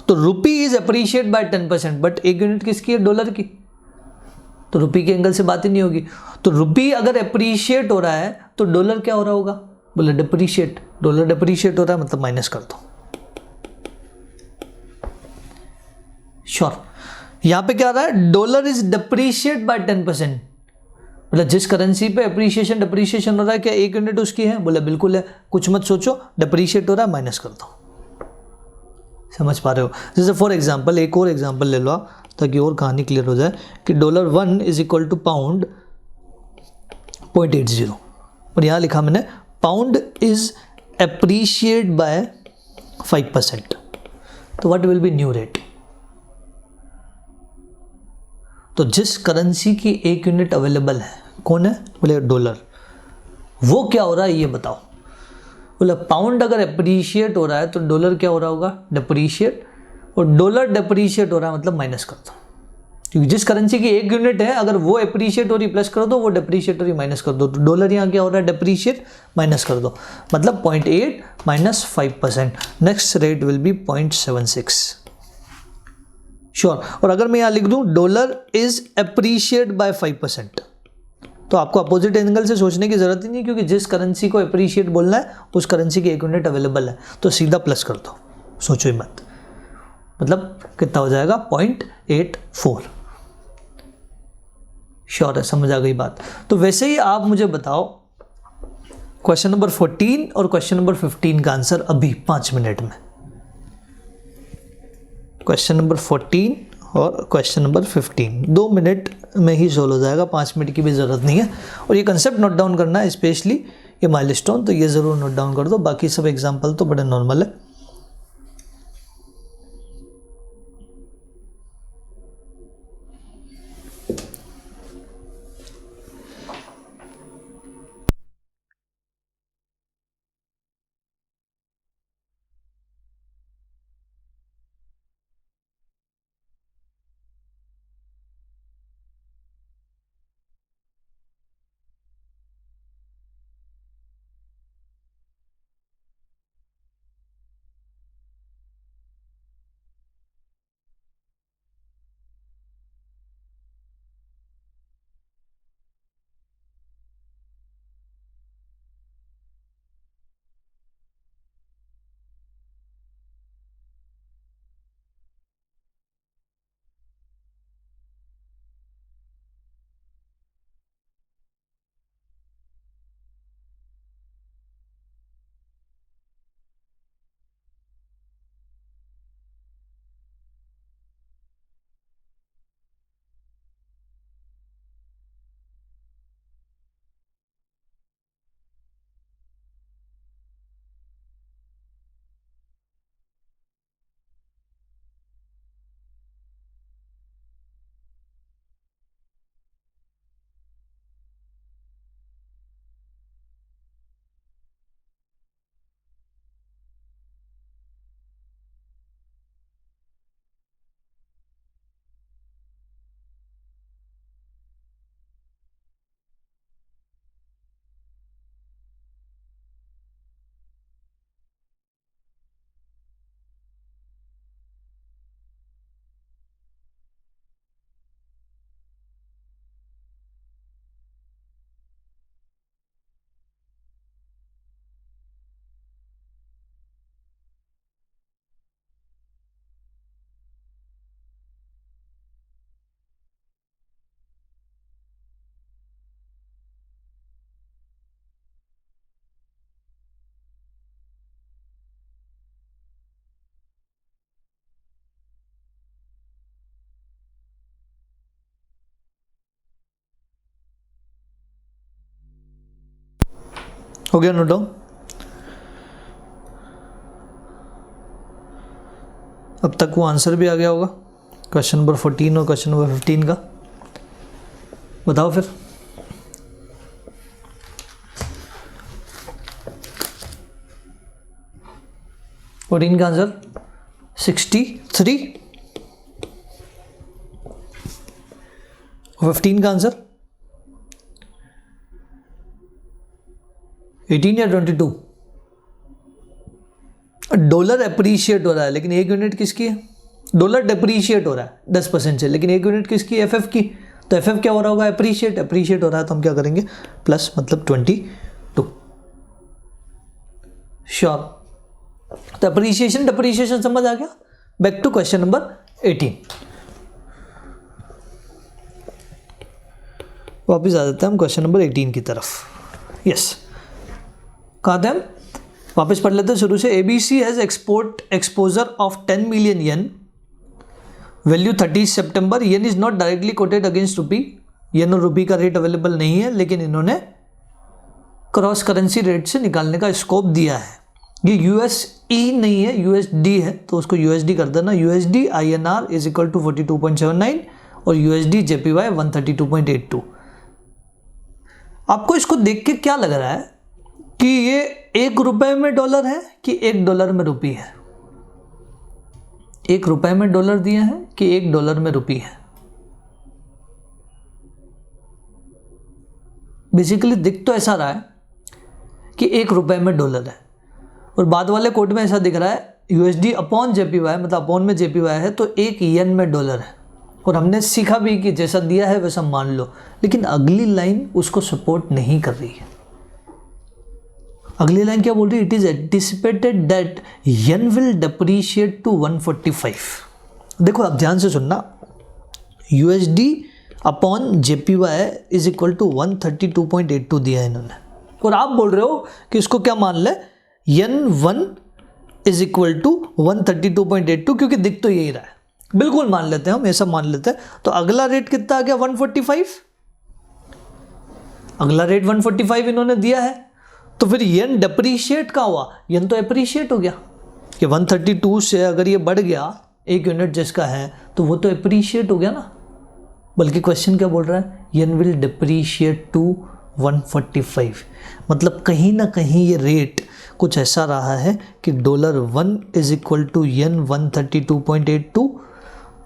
तो rupee is appreciate by 10%, but एक यूनिट किसकी है? डॉलर की, तो रुपी के एंगल से बात ही नहीं होगी। तो रुपी अगर अप्रिशिएट हो रहा है तो डॉलर क्या हो रहा होगा? बोले डिप्रिशिएट, डॉलर डिप्रिशिएट हो रहा है मतलब माइनस कर दो। श्योर। यहां पे क्या आ रहा है? डॉलर इज डिप्रिशिएट बाय 10%, मतलब जिस करेंसी पे अप्रिशिएशन डिप्रिशिएशन हो रहा है, क्या एक यूनिट उसकी है? बोले बिल्कुल है। कुछ मत सोचो, डिप्रिशिएट हो रहा है माइनस कर दो। समझ पा रहे हो? जैसे फॉर एग्जांपल एक और एग्जांपल ले लो आप, ताकि और कहानी क्लियर हो जाए कि $1 इज इक्वल टू पाउंड 0.80, और यहां लिखा मैंने पाउंड इज अप्रिशिएट बाय 5%, तो what will be new rate? तो जिस करेंसी की एक यूनिट अवेलेबल है, कौन है? बोले डॉलर, वो क्या हो रहा है ये बताओ। बोले पाउंड अगर अप्रिशिएट हो रहा है तो डॉलर क्या हो रहा होगा? डिप्रिशिएट, और डॉलर डिप्रिशिएट हो रहा है मतलब माइनस कर दो, क्योंकि जिस करेंसी की एक यूनिट है अगर वो अप्रिशिएट हो रही प्लस कर दो, वो डिप्रिशिएट हो रही माइनस कर दो, तो डॉलर यहाँ क्या हो रहा है? डिप्रिशिएट, माइनस कर दो, मतलब 0.8 minus 5%, next rate will be 0.76। Sure. और अगर मैं यहां लिख दूं डॉलर इज अप्रिशिएट बाय 5%, तो आपको अपोजिट एंगल से सोचने की जरूरत ही नहीं, क्योंकि जिस करेंसी को अप्रिशिएट बोलना है उस करेंसी की एक यूनिट अवेलेबल है, तो सीधा प्लस कर दो, सोचो ही मत। मतलब कितना हो जाएगा? 0.84। श्योर है? समझ आ गई बात? तो वैसे ही आप मुझे बताओ क्वेश्चन नंबर 14 और क्वेश्चन नंबर 15 का आंसर अभी 5 मिनट में। क्वेश्चन नंबर 14 और क्वेश्चन नंबर 15 2 मिनट में ही सोल्व हो जाएगा, 5 मिनट की भी ज़रूरत नहीं है। और ये कंसेप्ट नोट डाउन करना है, स्पेशली ये माइलस्टोन, तो ये ज़रूर नोट डाउन कर दो। बाकी सब एग्जाम्पल तो बड़े नॉर्मल है। हो गया नोट डाउन? अब तक वो आंसर भी आ गया होगा क्वेश्चन नंबर 14 और क्वेश्चन नंबर 15 का। बताओ फिर। फोर्टीन का आंसर 63, 15 का आंसर 18 या 22? डॉलर एप्रिशिएट हो रहा है लेकिन एक यूनिट किसकी है? डॉलर डेप्रीशिएट हो रहा है 10% से, लेकिन एक यूनिट किसकी? एफएफ की। तो एफएफ क्या हो रहा होगा? एप्रिशिएट हो रहा है, तो हम क्या करेंगे? प्लस मतलब 22। श्योर? तो एप्रिसिएशन डेप्रीशिएशन समझ आ गया। Back to question number 18। वापिस आ जाते हैं हम क्वेश्चन नंबर 18 की तरफ। यस, कहाँ थे हम? वापस पढ़ लेते हैं शुरू से। ABC has export exposure of 10 million yen, value 30 सितंबर। Yen is not directly quoted against rupee. Yen और रुपी का रेट अवेलेबल नहीं है, लेकिन इन्होंने क्रॉस करेंसी रेट से निकालने का स्कोप दिया है। ये यूएसई नहीं है, यूएसडी है, तो उसको यूएसडी कर देना। USD INR is equal to 42.79 और यूएसडी जेपीवाई 132.82। आपको इसको देख के क्या लग रहा है कि ये 1 रुपए में डॉलर है कि 1 डॉलर में रुपी है? 1 रुपए में डॉलर दिए हैं कि 1 डॉलर में रुपी है? बेसिकली दिख तो ऐसा रहा है कि 1 रुपए में डॉलर है, और बाद वाले कोड में ऐसा दिख रहा है यूएसडी अपॉन जेपीवाई, मतलब अपॉन में जेपीवाई है तो 1 येन में डॉलर है। और हमने सीखा भी कि जैसा दिया है वैसा मान लो, लेकिन अगली लाइन उसको सपोर्ट नहीं कर रही है। अगली लाइन क्या बोल रही है? It is anticipated that yen will depreciate to 145। देखो आप ध्यान से सुनना, USD upon JPY is equal to 132.82 दिया है इन्होंने, और आप बोल रहे हो कि इसको क्या मान ले? येन 1 इज इक्वल टू 132.82, क्योंकि दिख तो यही रहा है। बिल्कुल मान लेते हैं हम, ऐसा मान लेते हैं। तो अगला रेट कितना आ गया? 145। अगला रेट 145 इन्होंने दिया है, तो फिर येन डेप्रीशिएट का हुआ, येन तो एप्रीशिएट हो गया कि 132 से अगर ये बढ़ गया 1 यूनिट जिसका है, तो वो तो एप्रीशिएट हो गया ना। बल्कि क्वेश्चन क्या बोल रहा है? येन विल डेप्रीशिएट टू 145। मतलब कहीं ना कहीं ये रेट कुछ ऐसा रहा है कि डॉलर 1 इज इक्वल टू येन 132.82।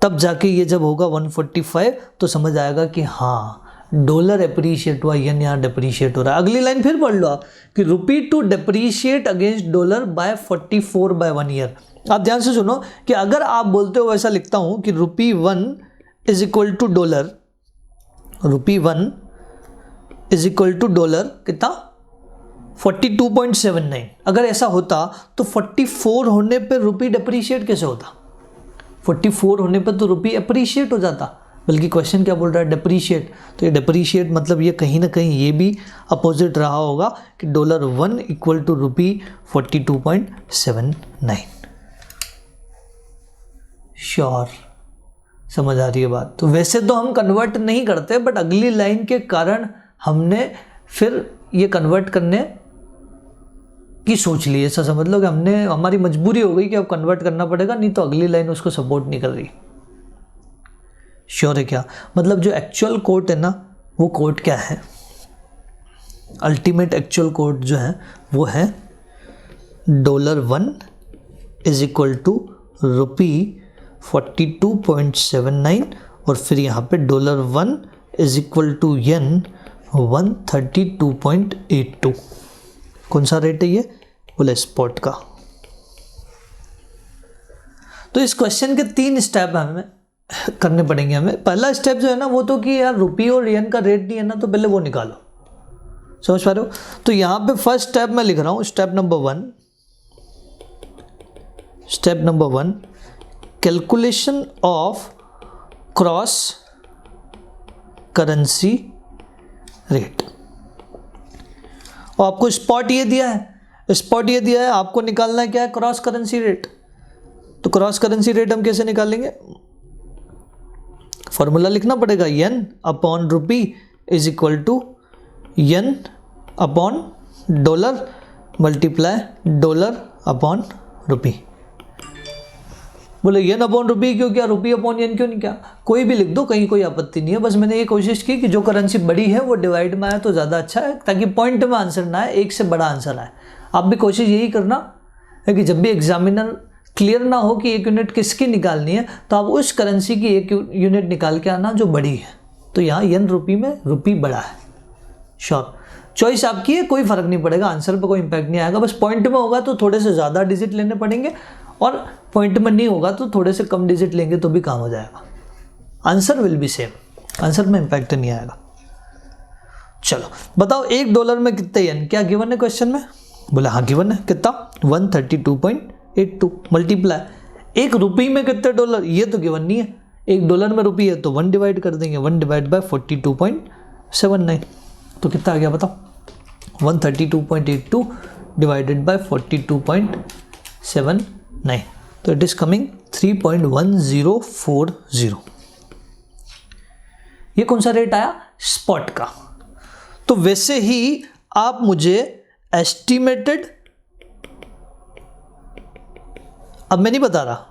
तब जाके ये जब होगा 145 तो समझ आएगा कि हाँ डॉलर एप्रीशिएट हुआ, येन यहाँ डेप्रीशिएट हो रहा है। अगली लाइन फिर पढ़ लो आप कि rupee to depreciate against dollar by 44 by 1 year. आप ध्यान से सुनो कि अगर आप बोलते हो, वैसा लिखता हूँ कि rupee 1 is equal to dollar, rupee 1 is equal to dollar कितना? 42.79। अगर ऐसा होता तो 44 होने पे रुपी डेप्रीशिएट कैसे होता? 44 होने पर तो रुपी अप्रीशिएट हो जाता। बल्कि क्वेश्चन क्या बोल रहा है? डेप्रीशिएट। तो ये डेप्रीशिएट मतलब ये कहीं ना कहीं ये भी अपोजिट रहा होगा कि dollar 1 equal to rupee 42.79। Sure? समझ आ रही है बात? तो वैसे तो हम कन्वर्ट नहीं करते, बट अगली लाइन के कारण हमने फिर ये कन्वर्ट करने की सोच ली। ऐसा समझ लो कि हमने, हमारी मजबूरी हो गई कि अब कन्वर्ट करना पड़ेगा, नहीं तो अगली लाइन उसको सपोर्ट नहीं कर रही। श्योर है क्या? मतलब जो एक्चुअल कोट है ना, वो कोट क्या है? अल्टीमेट एक्चुअल कोट जो है वो है dollar 1 is equal to rupee 42.79 और फिर यहाँ पे डॉलर 1 इज इक्वल टू येन 132.82। कौन सा रेट है ये? बोले स्पॉट का। तो इस क्वेश्चन के 3 स्टेप हमें करने पड़ेंगे। हमें पहला स्टेप जो है ना वो तो कि यार रुपी और येन का रेट नहीं है ना, तो पहले वो निकालो। समझ पा रहे हो? तो यहाँ पे फर्स्ट स्टेप मैं लिख रहा हूँ, step number 1 calculation of cross currency rate. और आपको स्पॉट ये दिया है, आपको निकालना है क्या है? Cross currency rate. तो क्रॉस करेंसी रेट हम कैसे निकालेंगे? फॉर्मूला लिखना पड़ेगा, yen upon rupee is equal to yen upon dollar multiply dollar upon rupee. बोले येन अपॉन रुपी क्यों क्या, रुपी अपॉन येन क्यों नहीं क्या, कोई भी लिख दो, कहीं कोई आपत्ति नहीं है। बस मैंने ये कोशिश की कि जो करेंसी बड़ी है वो डिवाइड में आए तो ज़्यादा अच्छा है, ताकि पॉइंट में आंसर ना आए, एक से बड़ा आंसर आए। आप भी कोशिश यही करना है कि जब भी एग्जामिनर क्लियर ना हो कि एक यूनिट किसकी निकालनी है, तो आप उस करेंसी की एक यूनिट निकाल के आना जो बड़ी है। तो यहाँ येन रुपी में रुपी बड़ा है। श्योर, चॉइस आपकी है, कोई फर्क नहीं पड़ेगा, आंसर पे कोई इंपैक्ट नहीं आएगा। बस पॉइंट में होगा तो थोड़े से ज़्यादा डिजिट लेने पड़ेंगे, और पॉइंट में नहीं होगा तो थोड़े से कम डिजिट लेंगे तो भी काम हो जाएगा। Answer will be same, answer में इंपैक्ट नहीं आएगा। चलो बताओ $1 में कितने येन, क्या गिवन है क्वेश्चन में? बोला हाँ गिवन है। कितना? 132.82 मल्टीप्लाई एक रुपी में कितने डॉलर, ये तो गिवन नहीं है। $1 में रुपी है तो 1 डिवाइड कर देंगे, 1 डिवाइड बाय 42.79, तो कितना आ गया बताओ? 132.82 डिवाइडेड बाय 42.79, तो इट इज कमिंग 3.1040। ये कौन सा रेट आया? स्पॉट का। तो वैसे ही आप मुझे एस्टिमेटेड, अब मैं नहीं बता रहा,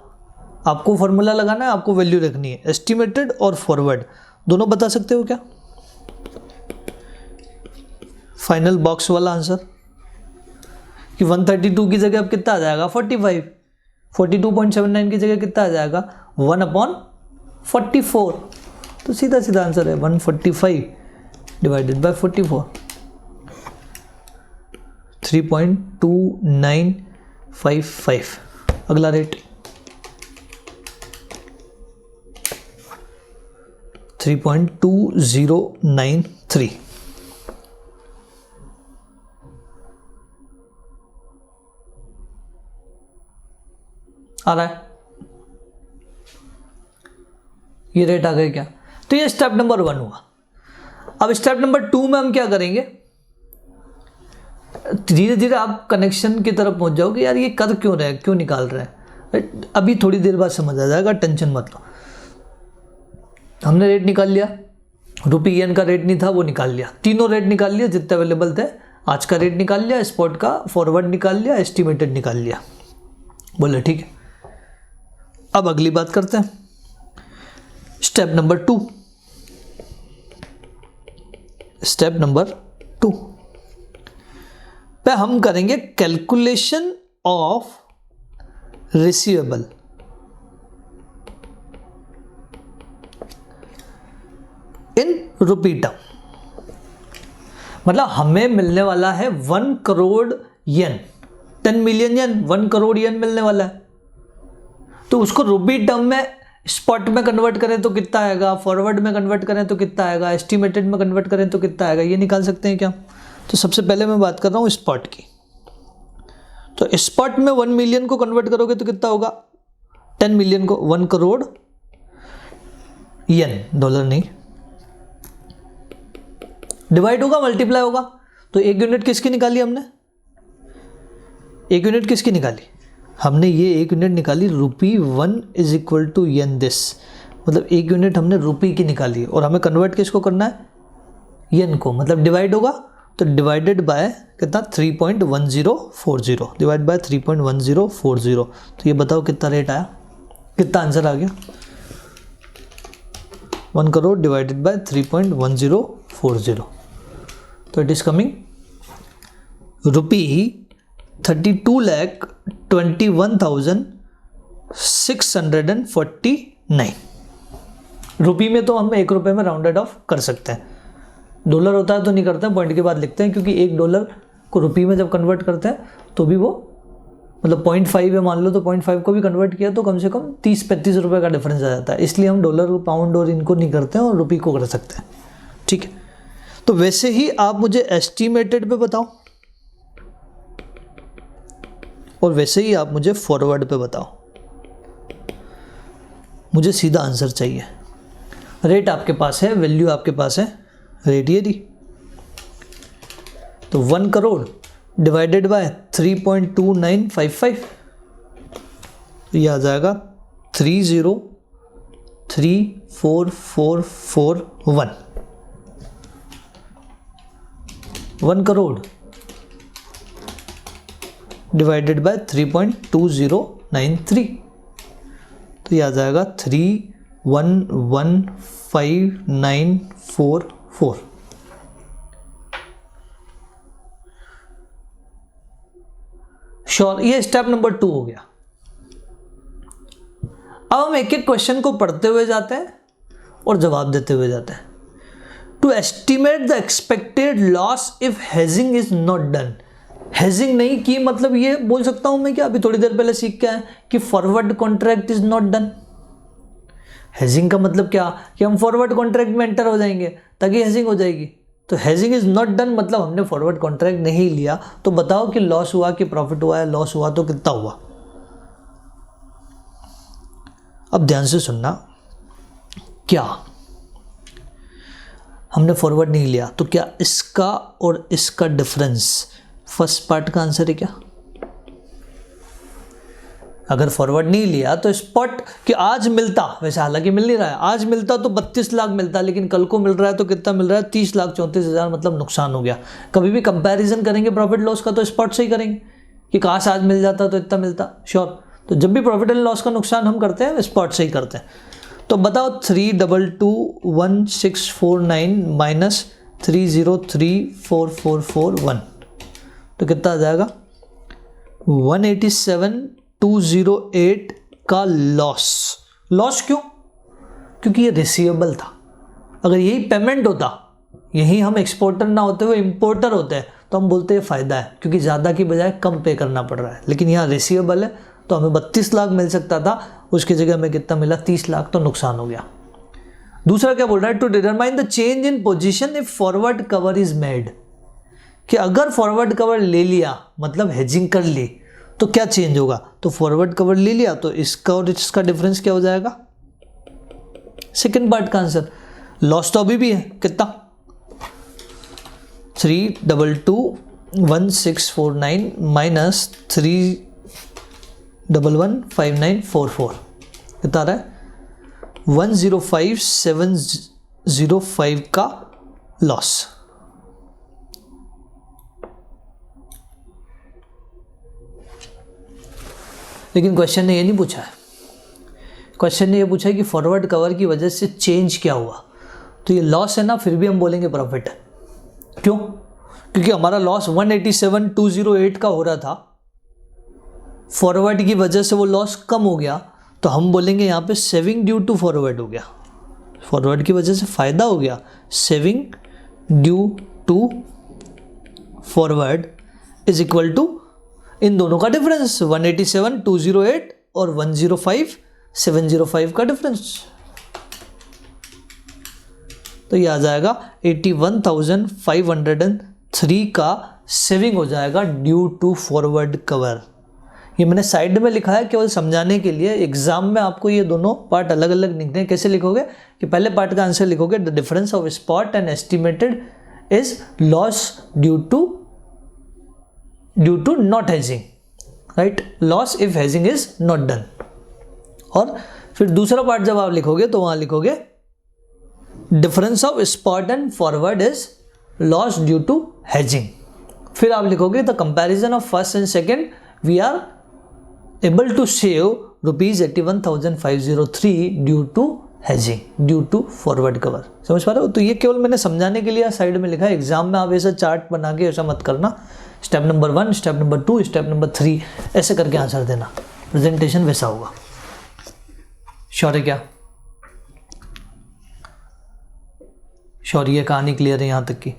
आपको फॉर्मूला लगाना है, आपको वैल्यू रखनी है। एस्टिमेटेड और फॉरवर्ड दोनों बता सकते हो क्या? फाइनल बॉक्स वाला आंसर कि 132 की जगह अब कितना आ जाएगा? 45। 42.79 की जगह कितना आ जाएगा? 1/44। तो सीधा सीधा आंसर है 145 डिवाइडेड बाय 44, 3.2955। अगला रेट 3.2093। आ रहा है? ये रेट आ गए क्या? तो ये स्टेप नंबर 1 हुआ। अब स्टेप नंबर 2 में हम क्या करेंगे? धीरे धीरे आप कनेक्शन की तरफ पहुंच जाओगे, यार ये कर क्यों रहे हैं, क्यों निकाल रहे हैं। अभी थोड़ी देर बाद समझ आ जाएगा, टेंशन मत लो। हमने रेट निकाल लिया, रुपी येन का रेट नहीं था वो निकाल लिया, तीनों रेट निकाल लिया जितने अवेलेबल थे। आज का रेट निकाल लिया, स्पॉट का, फॉरवर्ड निकाल लिया, एस्टिमेटेड निकाल लिया। बोले ठीक है, अब अगली बात करते हैं, स्टेप नंबर 2। स्टेप नंबर 2 पे हम करेंगे calculation of receivable. In rupee term, मतलब हमें मिलने वाला है 1 करोड़ येन, 10 मिलियन येन, 1 करोड़ येन मिलने वाला है। तो उसको रुपी टर्म में स्पॉट में कन्वर्ट करें तो कितना आएगा, फॉरवर्ड में कन्वर्ट करें तो कितना आएगा, एस्टिमेटेड में कन्वर्ट करें तो कितना आएगा, ये निकाल सकते हैं क्या? तो सबसे पहले मैं बात कर रहा हूँ स्पॉट की। तो स्पॉट में 1 मिलियन को कन्वर्ट करोगे तो कितना होगा? 10 मिलियन को 1 करोड़ येन, डॉलर नहीं, डिवाइड होगा, मल्टीप्लाई होगा। तो एक यूनिट किसकी निकाली हमने? एक यूनिट किसकी निकाली हमने? ये एक यूनिट निकाली rupee 1 is equal to yen this, मतलब एक यूनिट हमने रुपी की निकाली और हमें कन्वर्ट किसको करना है? येन को, मतलब डिवाइड होगा तो डिवाइडेड बाय कितना? 3.1040, डिवाइड बाय 3.1040। तो ये बताओ कितना रेट आया, कितना आंसर आ गया? 1 करोड़ डिवाइडेड बाय 3.1040, तो इट इज कमिंग रुपी 32,21,649। रुपी में तो हम $1 में राउंडेड ऑफ कर सकते हैं, डॉलर होता है तो नहीं करते हैं, पॉइंट के बाद लिखते हैं, क्योंकि $1 को रुपी में जब कन्वर्ट करते हैं तो भी वो, मतलब 0.5 है मान लो, तो 0.5 को भी कन्वर्ट किया तो कम से कम 30-35 रुपये का डिफरेंस आ जाता है। इसलिए हम डॉलर, पाउंड और इनको नहीं करते हैं और रुपी को कर सकते हैं। ठीक है, तो वैसे ही आप मुझे एस्टिमेटेड पे बताओ और वैसे ही आप मुझे फॉरवर्ड पे बताओ। मुझे सीधा आंसर चाहिए। रेट आपके पास है, वैल्यू आपके पास है, रेट ये दी। तो 1 करोड़ डिवाइडेड बाय 3.2955, ये आ जाएगा 30,34,441। 1 करोड़ डिवाइडेड बाय 3.2093, तो ये आ जाएगा 3115944। श्योर, ये स्टेप नंबर 2 हो गया। अब हम एक एक क्वेश्चन को पढ़ते हुए जाते हैं और जवाब देते हुए जाते हैं। To estimate the expected loss if hedging is not done. Hedging नहीं की मतलब ये बोल सकता हूं मैं क्या, अभी थोड़ी देर पहले सीख के आए कि forward contract is not done. Hedging का मतलब क्या कि हम फॉरवर्ड कॉन्ट्रैक्ट में एंटर हो जाएंगे ताकि हेजिंग हो जाएगी। तो हेजिंग इज नॉट डन मतलब हमने फॉरवर्ड कॉन्ट्रैक्ट नहीं लिया। तो बताओ कि लॉस हुआ कि प्रॉफिट हुआ है, लॉस हुआ तो कितना हुआ। अब ध्यान से सुनना, क्या हमने फॉरवर्ड नहीं लिया तो क्या इसका और इसका डिफरेंस फर्स्ट पार्ट का आंसर है क्या? अगर फॉरवर्ड नहीं लिया तो स्पॉट कि आज मिलता, वैसे हालांकि मिल नहीं रहा है, आज मिलता तो 32 लाख मिलता, लेकिन कल को मिल रहा है तो कितना मिल रहा है 30,34,000, मतलब नुकसान हो गया। कभी भी कंपैरिजन करेंगे प्रॉफिट लॉस का तो स्पॉट से ही करेंगे कि काश आज मिल जाता तो इतना मिलता। श्योर, तो जब भी प्रॉफिट एंड लॉस का नुकसान हम करते हैं स्पॉट से ही करते हैं। तो बताओ 3221649 माइनस 3034441, तो कितना आ जाएगा 187,208 का लॉस। लॉस क्यों? क्योंकि ये रिसीवेबल था। अगर यही पेमेंट होता, यही हम एक्सपोर्टर ना होते हुए इंपोर्टर होते हैं, तो हम बोलते हैं फ़ायदा है क्योंकि ज़्यादा की बजाय कम पे करना पड़ रहा है। लेकिन यहाँ रिसीवेबल है तो हमें 32 लाख मिल सकता था, उसकी जगह हमें कितना मिला 30 लाख, तो नुकसान हो गया। दूसरा क्या बोल रहा है? To determine the change in position if forward cover is made, कि अगर फॉरवर्ड कवर ले लिया मतलब हेजिंग कर ली तो क्या चेंज होगा। तो फॉरवर्ड कवर ले लिया तो इसका और इसका डिफरेंस क्या हो जाएगा? सेकंड पार्ट का आंसर। लॉस तो अभी भी है, कितना 3221649 माइनस 3115944, कितना आ रहा है 105,705 का लॉस। लेकिन क्वेश्चन ने ये नहीं पूछा है, क्वेश्चन ने ये पूछा है कि फॉरवर्ड कवर की वजह से चेंज क्या हुआ। तो ये लॉस है ना, फिर भी हम बोलेंगे प्रॉफिट है। क्यों? क्योंकि हमारा लॉस 187,208 का हो रहा था, फॉरवर्ड की वजह से वो लॉस कम हो गया, तो हम बोलेंगे यहाँ पे सेविंग ड्यू टू फॉरवर्ड हो गया। फॉरवर्ड की वजह से फ़ायदा हो गया, saving due to forward is equal to इन दोनों का डिफरेंस 187,208 और 105,705 का डिफरेंस। तो ये आ जाएगा 81,503 का सेविंग हो जाएगा ड्यू टू फॉरवर्ड कवर। ये मैंने साइड में लिखा है केवल समझाने के लिए। एग्जाम में आपको ये दोनों पार्ट अलग अलग लिखने हैं। कैसे लिखोगे कि पहले पार्ट का आंसर लिखोगे the difference of spot and estimated is loss due to not hedging, right, loss if hedging is not done. और फिर दूसरा पार्ट जब आप लिखोगे तो वहां लिखोगे difference of spot and forward is loss due to hedging. फिर आप लिखोगे the comparison of first and second we are able to save ₹81,503 due to hedging, due to forward cover. समझ पा रहे हो? तो ये केवल मैंने समझाने के लिए साइड में लिखा है। एग्जाम में आप ऐसा चार्ट बना के ऐसा मत करना, step number 1, step number 2, step number 3 ऐसे करके आंसर देना, प्रेजेंटेशन वैसा होगा। श्योर है क्या? श्योर, ये कहानी क्लियर है यहाँ तक की?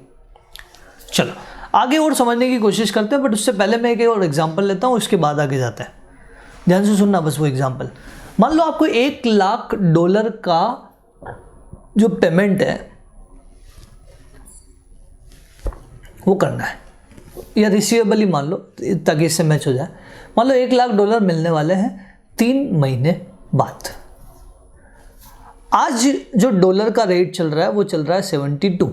चलो आगे और समझने की कोशिश करते हैं, बट उससे पहले मैं एक और एग्जांपल लेता हूँ, उसके बाद आगे जाते हैं। ध्यान से सुनना बस वो एग्जांपल। मान लो आपको $1,00,000 का जो पेमेंट है वो करना है, या रिसीवेबल ही मान लो ताकि इससे मैच हो जाए। मान लो $1,00,000 मिलने वाले हैं 3 महीने बाद। आज जो डॉलर का रेट चल रहा है वो चल रहा है 72,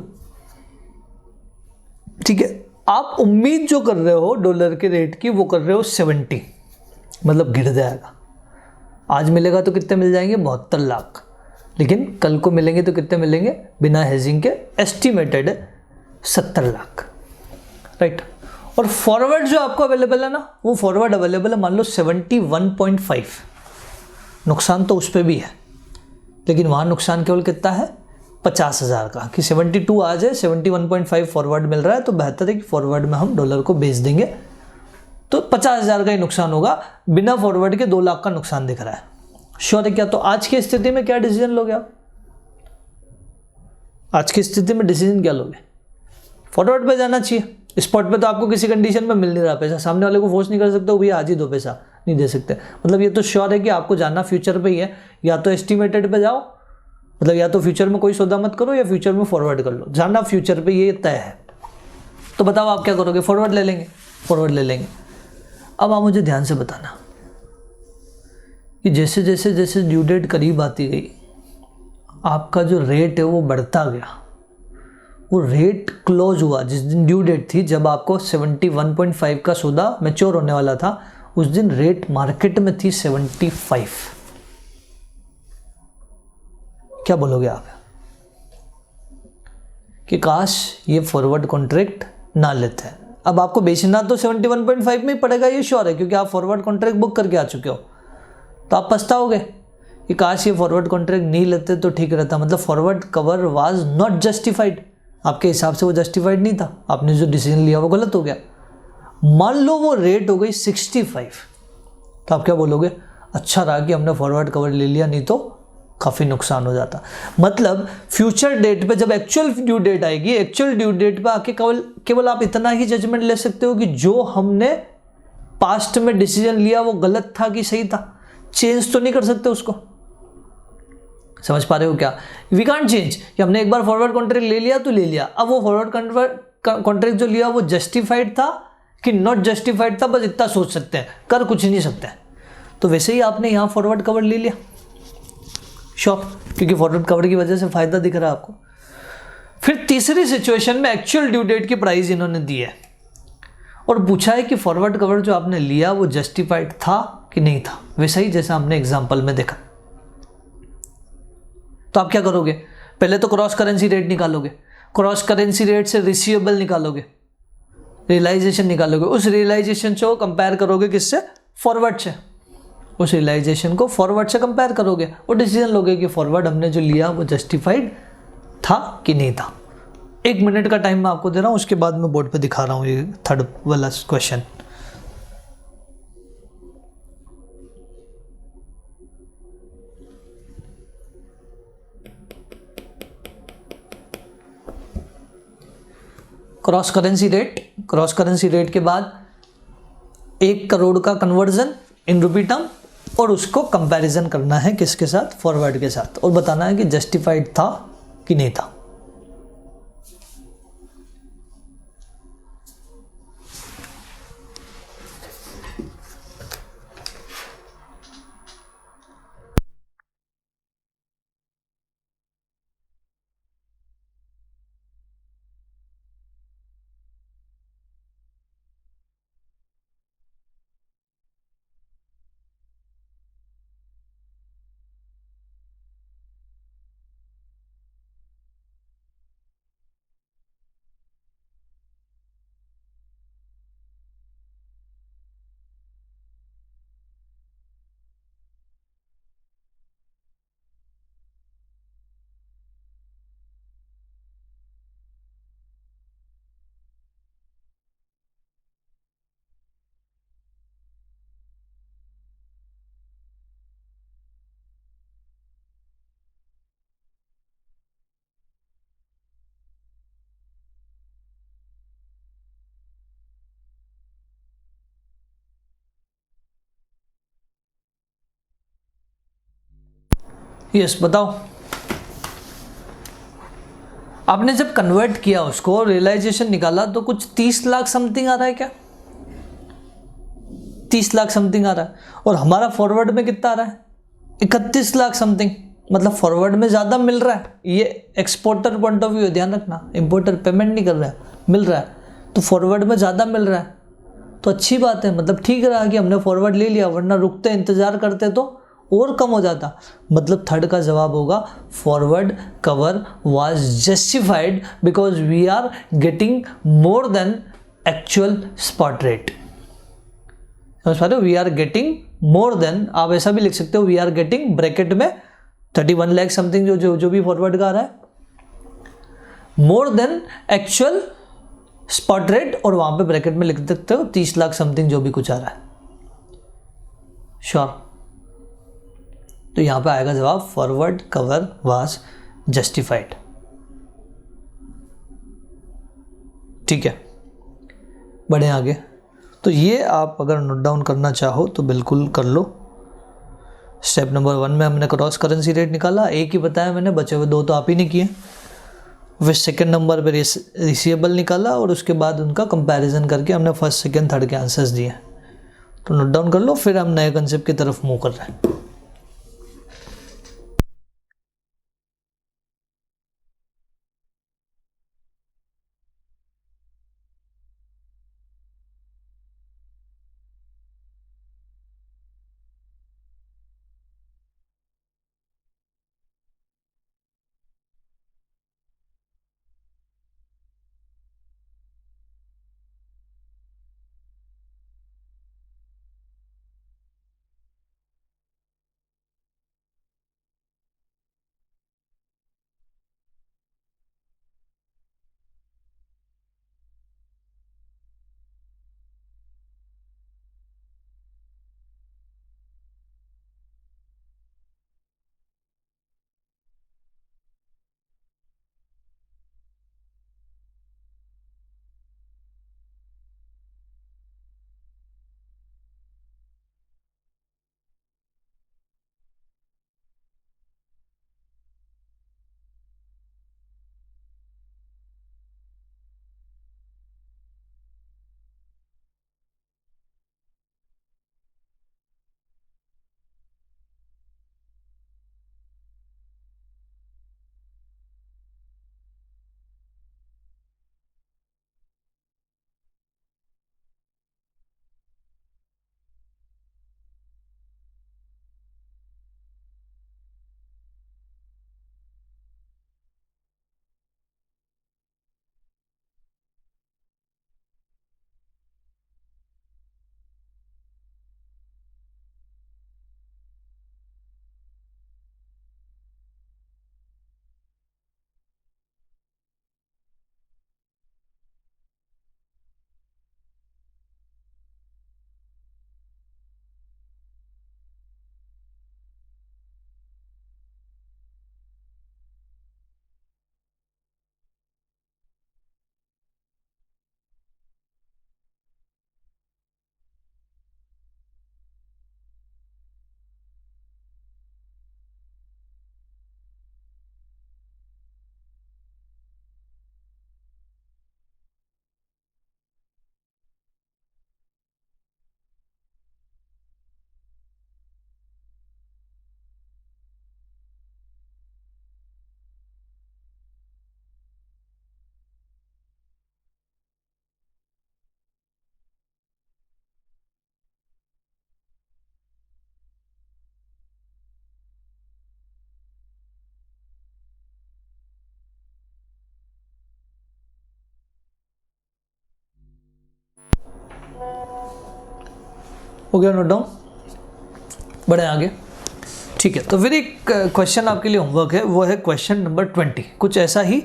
ठीक है। आप उम्मीद जो कर रहे हो डॉलर के रेट की वो कर रहे हो 70, मतलब गिर जाएगा। आज मिलेगा तो कितने मिल जाएंगे? 72 लाख। लेकिन कल को मिलेंगे तो कितने मिलेंगे बिना हेजिंग के? एस्टिमेटेड है 70 लाख, राइट। और फॉरवर्ड जो आपको अवेलेबल है ना, वो फॉरवर्ड अवेलेबल है मान लो 71.5, नुकसान तो उस पर भी है, लेकिन वहाँ नुकसान केवल कितना है 50,000 का, कि 72 आ जाए, 71.5 फॉरवर्ड मिल रहा है, तो बेहतर है कि फॉरवर्ड में हम डॉलर को बेच देंगे, तो 50,000 का ही नुकसान होगा, बिना फॉरवर्ड के 2 लाख का नुकसान दिख रहा है। श्योर है क्या? तो आज की स्थिति में क्या डिसीजन लोगे आप? आज की स्थिति में डिसीजन क्या लोगे? फॉरवर्ड पे जाना चाहिए। स्पॉट पे तो आपको किसी कंडीशन में मिल नहीं रहा पैसा, सामने वाले को फोर्स नहीं कर सकते हो भैया आज ही दो पैसा, नहीं दे सकते। मतलब ये तो श्योर है कि आपको जाना फ्यूचर पे ही है, या तो एस्टिमेटेड पे जाओ, मतलब या तो फ्यूचर में कोई सौदा मत करो या फ्यूचर में फॉरवर्ड कर लो, जाना फ्यूचर पे ये तय है। तो बताओ आप क्या करोगे? फॉरवर्ड ले लेंगे, फॉरवर्ड ले लेंगे। अब आप मुझे ध्यान से बताना कि जैसे जैसे जैसे ड्यू डेट करीब आती गई, आपका जो रेट है वो बढ़ता गया। वो रेट क्लोज हुआ जिस दिन ड्यू डेट थी, जब आपको 71.5 का सौदा मैच्योर होने वाला था, उस दिन रेट मार्केट में थी 75। क्या बोलोगे आप कि काश ये फॉरवर्ड कॉन्ट्रैक्ट ना लेते हैं? अब आपको बेचना तो 71.5 में ही पड़ेगा, ये श्योर है, क्योंकि आप फॉरवर्ड कॉन्ट्रैक्ट बुक करके आ चुके हो। तो आप पछताओगे कि काश ये फॉरवर्ड कॉन्ट्रैक्ट नहीं लेते तो ठीक रहता, मतलब forward cover was not justified, आपके हिसाब से वो जस्टिफाइड नहीं था, आपने जो डिसीजन लिया वो गलत हो गया। मान लो वो रेट हो गई 65, तो आप क्या बोलोगे? अच्छा रहा कि हमने फॉरवर्ड कवर ले लिया, नहीं तो काफ़ी नुकसान हो जाता। मतलब फ्यूचर डेट पे जब एक्चुअल ड्यू डेट आएगी, एक्चुअल ड्यू डेट पे आके केवल आप इतना ही जजमेंट ले सकते हो कि जो हमने पास्ट में डिसीजन लिया वो गलत था कि सही था, चेंज तो नहीं कर सकते उसको। समझ पा रहे हो क्या? वी कांट चेंज, कि हमने एक बार फॉरवर्ड कॉन्ट्रैक्ट ले लिया तो ले लिया, अब वो फॉरवर्ड कॉन्ट्रैक्ट जो लिया वो जस्टिफाइड था कि नॉट जस्टिफाइड था, बस इतना सोच सकते हैं, कर कुछ नहीं सकते हैं। तो वैसे ही आपने यहाँ फॉरवर्ड कवर ले लिया, श्योर, क्योंकि फॉरवर्ड कवर की वजह से फायदा दिख रहा है आपको। फिर तीसरी सिचुएशन में एक्चुअल ड्यू डेट की प्राइस इन्होंने दी है और पूछा है कि फॉरवर्ड कवर जो आपने लिया वो जस्टिफाइड था कि नहीं था, वैसा ही जैसा हमने एग्जांपल में देखा। तो आप क्या करोगे? पहले तो क्रॉस करेंसी रेट निकालोगे, क्रॉस करेंसी रेट से रिसीवेबल निकालोगे, रियलाइजेशन निकालोगे, उस रियलाइजेशन को कंपेयर करोगे किससे? फॉरवर्ड से। उस रियलाइजेशन को फॉरवर्ड से कंपेयर करोगे और डिसीजन लोगे कि फॉरवर्ड हमने जो लिया वो जस्टिफाइड था कि नहीं था। 1 मिनट का टाइम मैं आपको दे रहा हूँ, उसके बाद मैं बोर्ड पे दिखा रहा हूँ ये थर्ड वाला क्वेश्चन। क्रॉस करेंसी रेट के बाद 1 करोड़ का कन्वर्जन इन रुपी टर्म, और उसको कंपैरिजन करना है किसके साथ? फॉरवर्ड के साथ, और बताना है कि जस्टिफाइड था कि नहीं था। यस, बताओ। आपने जब कन्वर्ट किया उसको, रियलाइजेशन निकाला, तो कुछ 30 लाख समथिंग आ रहा है क्या? 30 लाख समथिंग आ रहा है, और हमारा फॉरवर्ड में कितना आ रहा है? 31 लाख समथिंग। मतलब फॉरवर्ड में ज़्यादा मिल रहा है, ये एक्सपोर्टर पॉइंट ऑफ व्यू, ध्यान रखना, इंपोर्टर पेमेंट नहीं कर रहा है, मिल रहा है, तो फॉरवर्ड में ज़्यादा मिल रहा है, तो अच्छी बात है। मतलब ठीक रहा कि हमने फॉरवर्ड ले लिया, वरना रुकते इंतज़ार करते तो और कम हो जाता। मतलब थर्ड का जवाब होगा forward cover was justified because we are getting more than actual spot rate. समझ पा रहे हो? We are getting more than, आप ऐसा भी लिख सकते हो, वी आर गेटिंग ब्रैकेट में 31 लाख समथिंग जो भी फॉरवर्ड का आ रहा है, मोर देन एक्चुअल स्पॉट रेट, और वहां पे ब्रैकेट में लिख सकते हो 30 लाख समथिंग जो भी कुछ आ रहा है। श्योर? तो यहां पे आएगा जवाब फॉरवर्ड कवर वाज जस्टिफाइड। ठीक है, बढ़े आगे। तो ये आप अगर नोट डाउन करना चाहो तो बिल्कुल कर लो। स्टेप नंबर 1 में हमने क्रॉस करेंसी रेट निकाला, एक ही बताया मैंने, बचे हुए 2 तो आप ही ने किए। फिर सेकंड नंबर पे रिसीवेबल निकाला, और उसके बाद उनका कंपैरिजन करके हमने फर्स्ट सेकंड थर्ड के आंसर्स दिए। तो नोट डाउन कर लो, फिर हम नए कंसेप्ट की तरफ मूव कर रहे हैं। हो गया नोट डाउन? बढ़े आगे। ठीक है, तो फिर एक क्वेश्चन आपके लिए होमवर्क है, वो है क्वेश्चन नंबर 20। कुछ ऐसा ही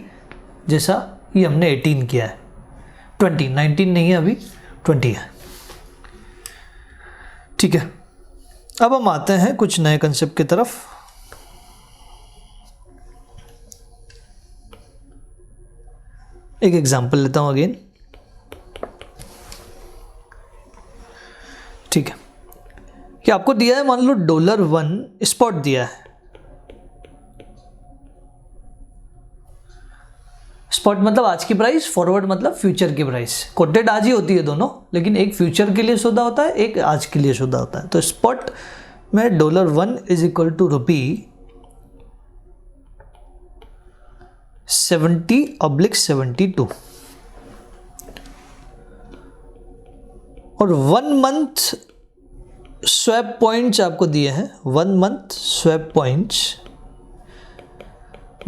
जैसा ये हमने 18 किया है। 20, 19 नहीं है अभी, 20 है। ठीक है, अब हम आते हैं कुछ नए कंसेप्ट की तरफ। एक एग्जांपल लेता हूं अगेन। ठीक है, कि आपको दिया है, मान लो $1 स्पॉट दिया है। स्पॉट मतलब आज की प्राइस, फॉरवर्ड मतलब फ्यूचर की प्राइस। कोटेड आज ही होती है दोनों, लेकिन एक फ्यूचर के लिए सौदा होता है, एक आज के लिए सौदा होता है। तो स्पॉट में $1 इज इक्वल टू ₹70/72, और 1 मंथ स्वैप पॉइंट्स आपको दिए हैं। 1 मंथ स्वैप पॉइंट्स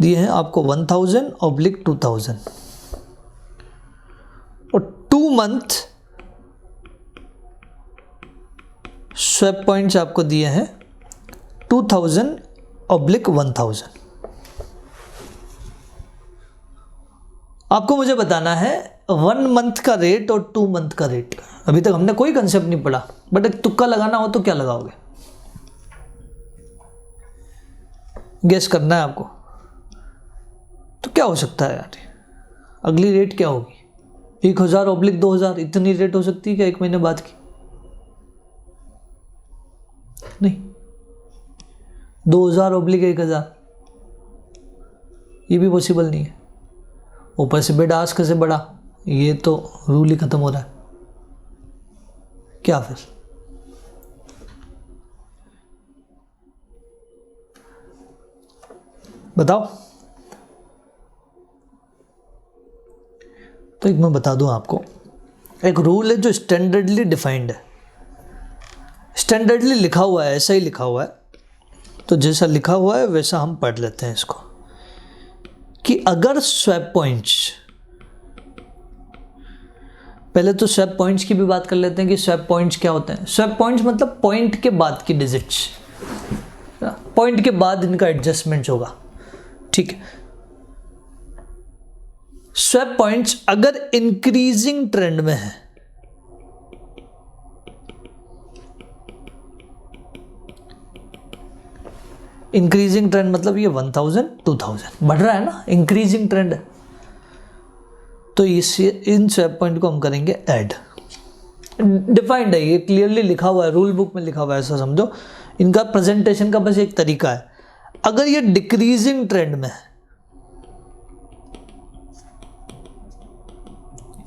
दिए हैं आपको 1000/2000, और 2 2 मंथ स्वैप पॉइंट्स आपको दिए हैं 2000/1000। आपको मुझे बताना है 1 मंथ का रेट और 2 मंथ का रेट। अभी तक हमने कोई कंसेप्ट नहीं पढ़ा, बट एक तुक्का लगाना हो तो क्या लगाओगे? गेस करना है आपको। तो क्या हो सकता है यार, अगली रेट क्या होगी? 1000/2000, इतनी रेट हो सकती है क्या एक महीने बाद की? नहीं। 2000/1000, ये भी पॉसिबल नहीं है। ऊपर से बिड आस्क से बड़ा, ये तो रूल ही खत्म हो रहा है। क्या फिर? बताओ। तो एक मैं बता दूं आपको, एक रूल है जो स्टैंडर्डली डिफाइंड है, स्टैंडर्डली लिखा हुआ है, ऐसा ही लिखा हुआ है। तो जैसा लिखा हुआ है वैसा हम पढ़ लेते हैं इसको, कि अगर स्वैप पॉइंट्स, पहले तो स्वैप पॉइंट्स की भी बात कर लेते हैं कि स्वैप पॉइंट्स क्या होते हैं। स्वैप पॉइंट्स मतलब पॉइंट के बाद की डिजिट्स, पॉइंट के बाद इनका एडजस्टमेंट होगा, ठीक है। स्वैप पॉइंट्स अगर इंक्रीजिंग ट्रेंड में है, इंक्रीजिंग ट्रेंड मतलब ये 1000 2000 बढ़ रहा है ना, इंक्रीजिंग ट्रेंड है, तो इन स्वैप पॉइंट को हम करेंगे ऐड। डिफाइंड है, ये क्लियरली लिखा हुआ है, रूल बुक में लिखा हुआ है, ऐसा समझो। इनका प्रेजेंटेशन का बस एक तरीका है। अगर ये डिक्रीजिंग ट्रेंड में है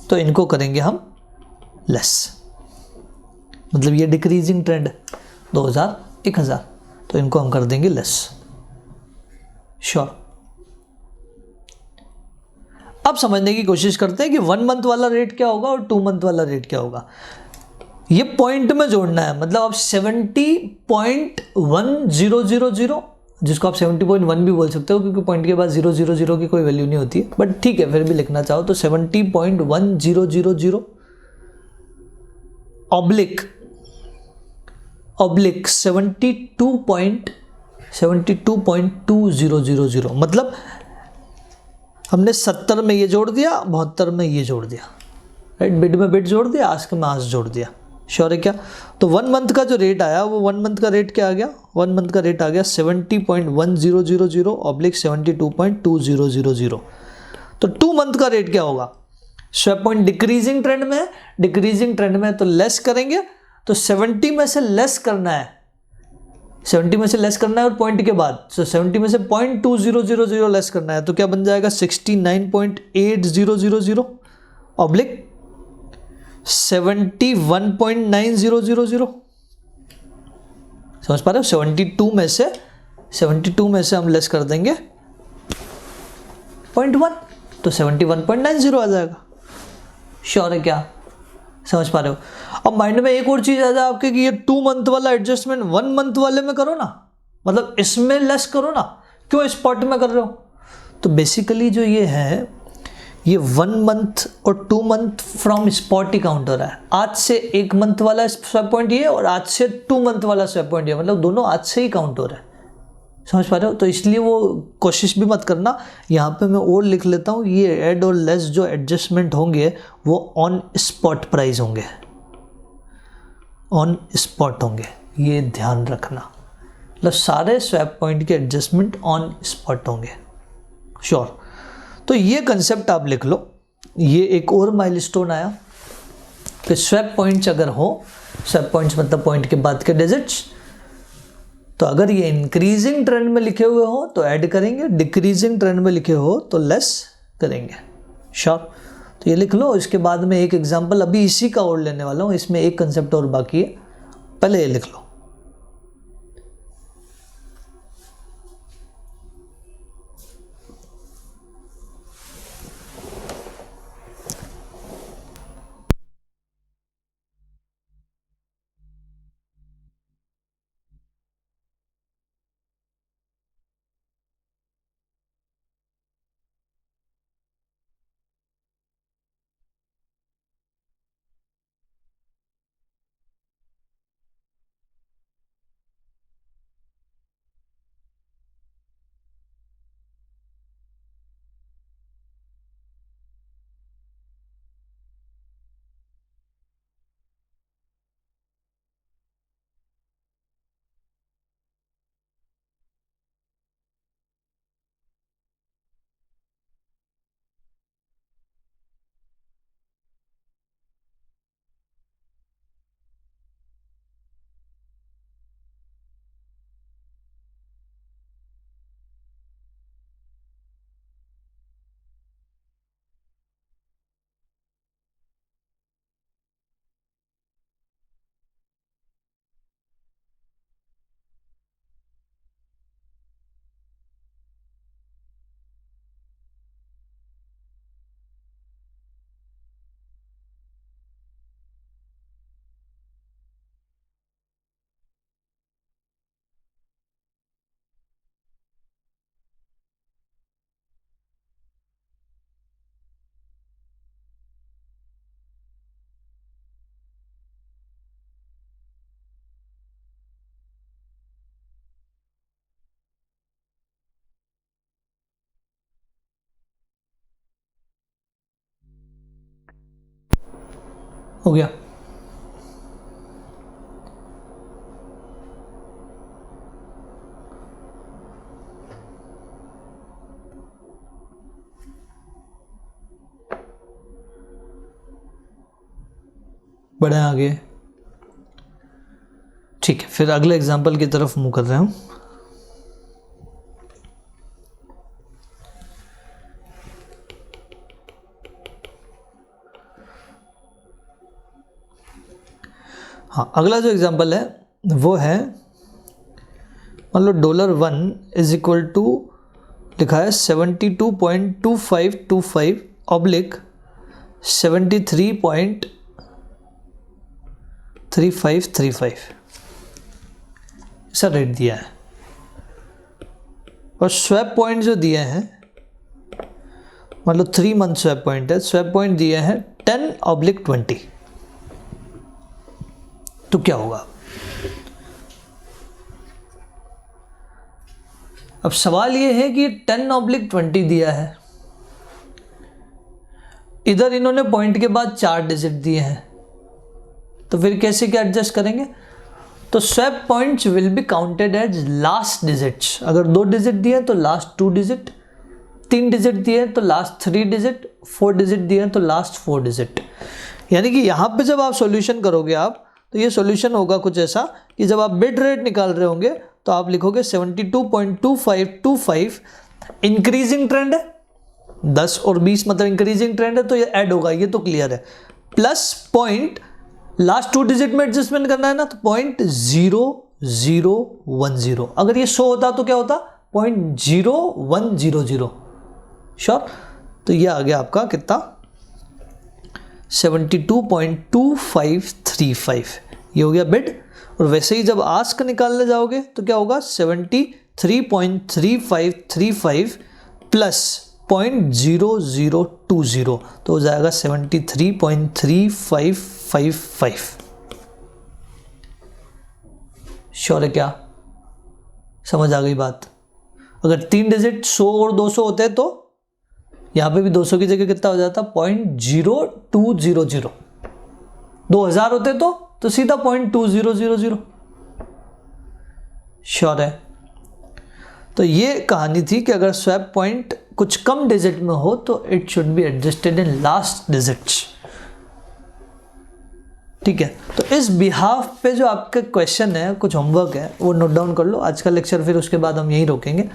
तो इनको करेंगे हम लेस, मतलब ये डिक्रीजिंग ट्रेंड 2000 1000, तो इनको हम कर देंगे लेस। श्योर। अब समझने की कोशिश करते हैं कि 1 मंथ वाला रेट क्या होगा और 2 मंथ वाला रेट क्या होगा। ये पॉइंट में जोड़ना है, मतलब आप 70.1000, जिसको आप 70.1 भी बोल सकते हो क्योंकि पॉइंट के बाद 000 की कोई वैल्यू नहीं होती है, बट ठीक है, फिर भी लिखना चाहो तो 70.1000 ऑब्लिक 72.20000, मतलब हमने 70 में ये जोड़ दिया, 72 में ये जोड़ दिया, राइट। बिड में बिड जोड़ दिया, आस्क में आस्क जोड़ दिया। श्योर है क्या? तो 1 मंथ का जो रेट आया वो 1 मंथ का रेट क्या आ गया? 1 मंथ का रेट आ गया 70.1000/72.2000। तो 2 मंथ का रेट क्या होगा? स्वैप पॉइंट डिक्रीजिंग ट्रेंड में है, डिक्रीजिंग ट्रेंड में तो लेस करेंगे, तो 70 में से लेस करना है, 70 में से लेस करना है और पॉइंट के बाद, तो 70 में से 0.2000 लेस करना है, तो क्या बन जाएगा? 69.8000 ऑब्लिक 71.9000। समझ पा रहे हो? 72 में से हम लेस कर देंगे 0.1, तो 71.90 आ जाएगा। श्योर है क्या? समझ पा रहे हो? अब माइंड में एक और चीज आ जाए आपके कि ये 2 मंथ वाला एडजस्टमेंट 1 मंथ वाले में करो ना, मतलब इसमें लेस करो ना, क्यों स्पॉट में कर रहे हो? तो बेसिकली जो ये है, ये 1 मंथ और 2 month from spot he count हो रहा है। आज से 1 मंथ वाला स्वैप पॉइंट ये और आज से 2 मंथ वाला स्वैप पॉइंट ये, मतलब दोनों आज से ही काउंट हो रहा है। समझ पा रहे हो? तो इसलिए वो कोशिश भी मत करना। यहाँ पे मैं और लिख लेता हूँ, ये ऐड और लेस जो एडजस्टमेंट होंगे वो ऑन स्पॉट प्राइस होंगे, ऑन स्पॉट होंगे, ये ध्यान रखना। मतलब सारे स्वैप पॉइंट के एडजस्टमेंट ऑन स्पॉट होंगे। श्योर। तो ये कंसेप्ट आप लिख लो। ये एक और माइलस्टोन आया कि स्वैप पॉइंट्स अगर हो, स्वैप पॉइंट्स मतलब पॉइंट के बाद के डिजिट्स, तो अगर ये इंक्रीजिंग ट्रेंड में लिखे हुए हो तो ऐड करेंगे, डिक्रीजिंग ट्रेंड में लिखे हो तो लेस करेंगे। श्योर। तो ये लिख लो। इसके बाद में एक एग्जांपल अभी इसी का और लेने वाला हूँ, इसमें एक कंसेप्ट और बाकी है, पहले ये लिख लो। हो गया। बढ़े आगे। ठीक है, फिर अगले एग्जाम्पल की तरफ मूव कर रहे हैं हम। हाँ, अगला जो एग्जाम्पल है वो है, मान लो $1 इज इक्वल टू लिखा है 72.2525 ऑब्लिक 73.3535 ऐसा रेट दिया है, और स्वैप पॉइंट जो दिए हैं, मतलब 3 मंथ स्वैप पॉइंट है, स्वैप पॉइंट दिए हैं 10/20। तो क्या होगा? अब सवाल ये है कि 10/20 दिया है, इधर इन्होंने पॉइंट के बाद 4 डिजिट दिए हैं, तो फिर कैसे क्या एडजस्ट करेंगे? तो swap points will be counted as last digits. अगर 2 डिजिट दिए तो लास्ट 2 डिजिट, 3 डिजिट दिए तो लास्ट 3 डिजिट, 4 डिजिट दिए तो लास्ट 4 डिजिट। यानी कि यहाँ पे जब आप सॉल्यूशन करोगे आप, तो ये सॉल्यूशन होगा कुछ ऐसा कि जब आप बिट रेट निकाल रहे होंगे तो आप लिखोगे 72.2525, इंक्रीजिंग ट्रेंड है, 10 और 20 मतलब इंक्रीजिंग ट्रेंड है, तो ये ऐड होगा, ये तो क्लियर है, प्लस पॉइंट लास्ट 2 डिजिट में एडजस्टमेंट करना है ना, तो 0.0010। अगर ये 100 होता तो क्या होता? 0.0100। श्योर? तो ये आ गया आपका कितना? 72.2535। ये हो गया बिड। और वैसे ही जब आस्क निकालने जाओगे तो क्या होगा? 73.3535 प्लस 0.0020, तो हो जाएगा 73.3555। श्योर है क्या? समझ आ गई बात? अगर 3 डिजिट 100 और 200 होते हैं तो यहाँ पे भी 200 की जगह कितना हो जाता? 0.0200। 2000 होते तो सीधा 0.2000। श्योर है? तो ये कहानी थी कि अगर स्वैप पॉइंट कुछ कम डिजिट में हो तो it should be adjusted in last digits. ठीक है, तो इस बिहाफ पे जो आपका क्वेश्चन है, कुछ होमवर्क है, वो नोट डाउन कर लो। आज का लेक्चर फिर उसके बाद हम यहीं रोकेंगे।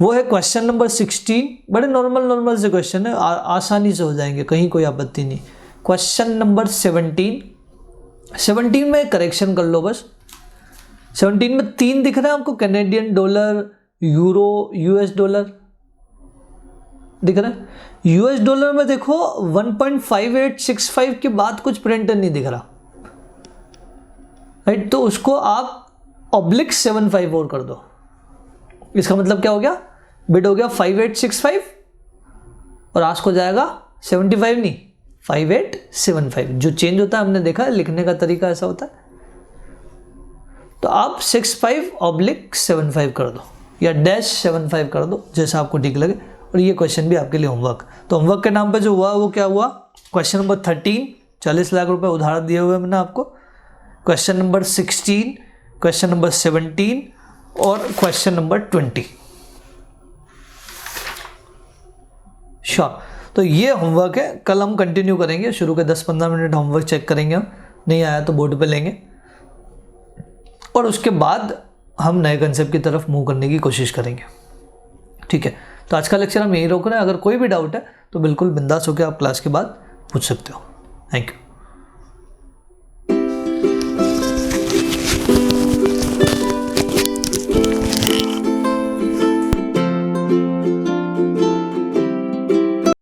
वो है क्वेश्चन नंबर 16। बड़े नॉर्मल से क्वेश्चन है, आसानी से हो जाएंगे, कहीं कोई आपत्ति नहीं। क्वेश्चन नंबर 17 में करेक्शन कर लो बस। 17 में 3 दिख रहा है आपको, Canadian dollar, euro, US dollar दिख रहा है। यूएस डॉलर में देखो 1.5865 के बाद कुछ प्रिंटर नहीं दिख रहा, राइट? तो उसको आप /75 और कर दो। इसका मतलब क्या हो गया? बिड हो गया 5865 और आस्क हो जाएगा 75 नहीं 5875। जो चेंज होता है हमने देखा है, लिखने का तरीका ऐसा होता है। तो आप 65/75 कर दो या -75 कर दो, जैसा आपको ठीक लगे। और ये क्वेश्चन भी आपके लिए होमवर्क। तो होमवर्क के नाम पे जो हुआ वो क्या हुआ? क्वेश्चन नंबर 13, 40 लाख रुपए उधार दिए हुए मैंने आपको। क्वेश्चन नंबर 16, क्वेश्चन नंबर 17 और क्वेश्चन नंबर 20। श्योर? तो ये होमवर्क है। कल हम कंटिन्यू करेंगे, शुरू के 10-15 मिनट होमवर्क चेक करेंगे हम, नहीं आया तो बोर्ड पे लेंगे, और उसके बाद हम नए कंसेप्ट की तरफ मूव करने की कोशिश करेंगे। ठीक है, तो आज का लेक्चर हम यहीं रोक रहे हैं। अगर कोई भी डाउट है तो बिल्कुल बिंदास होकर आप क्लास के बाद पूछ सकते हो। Thank you.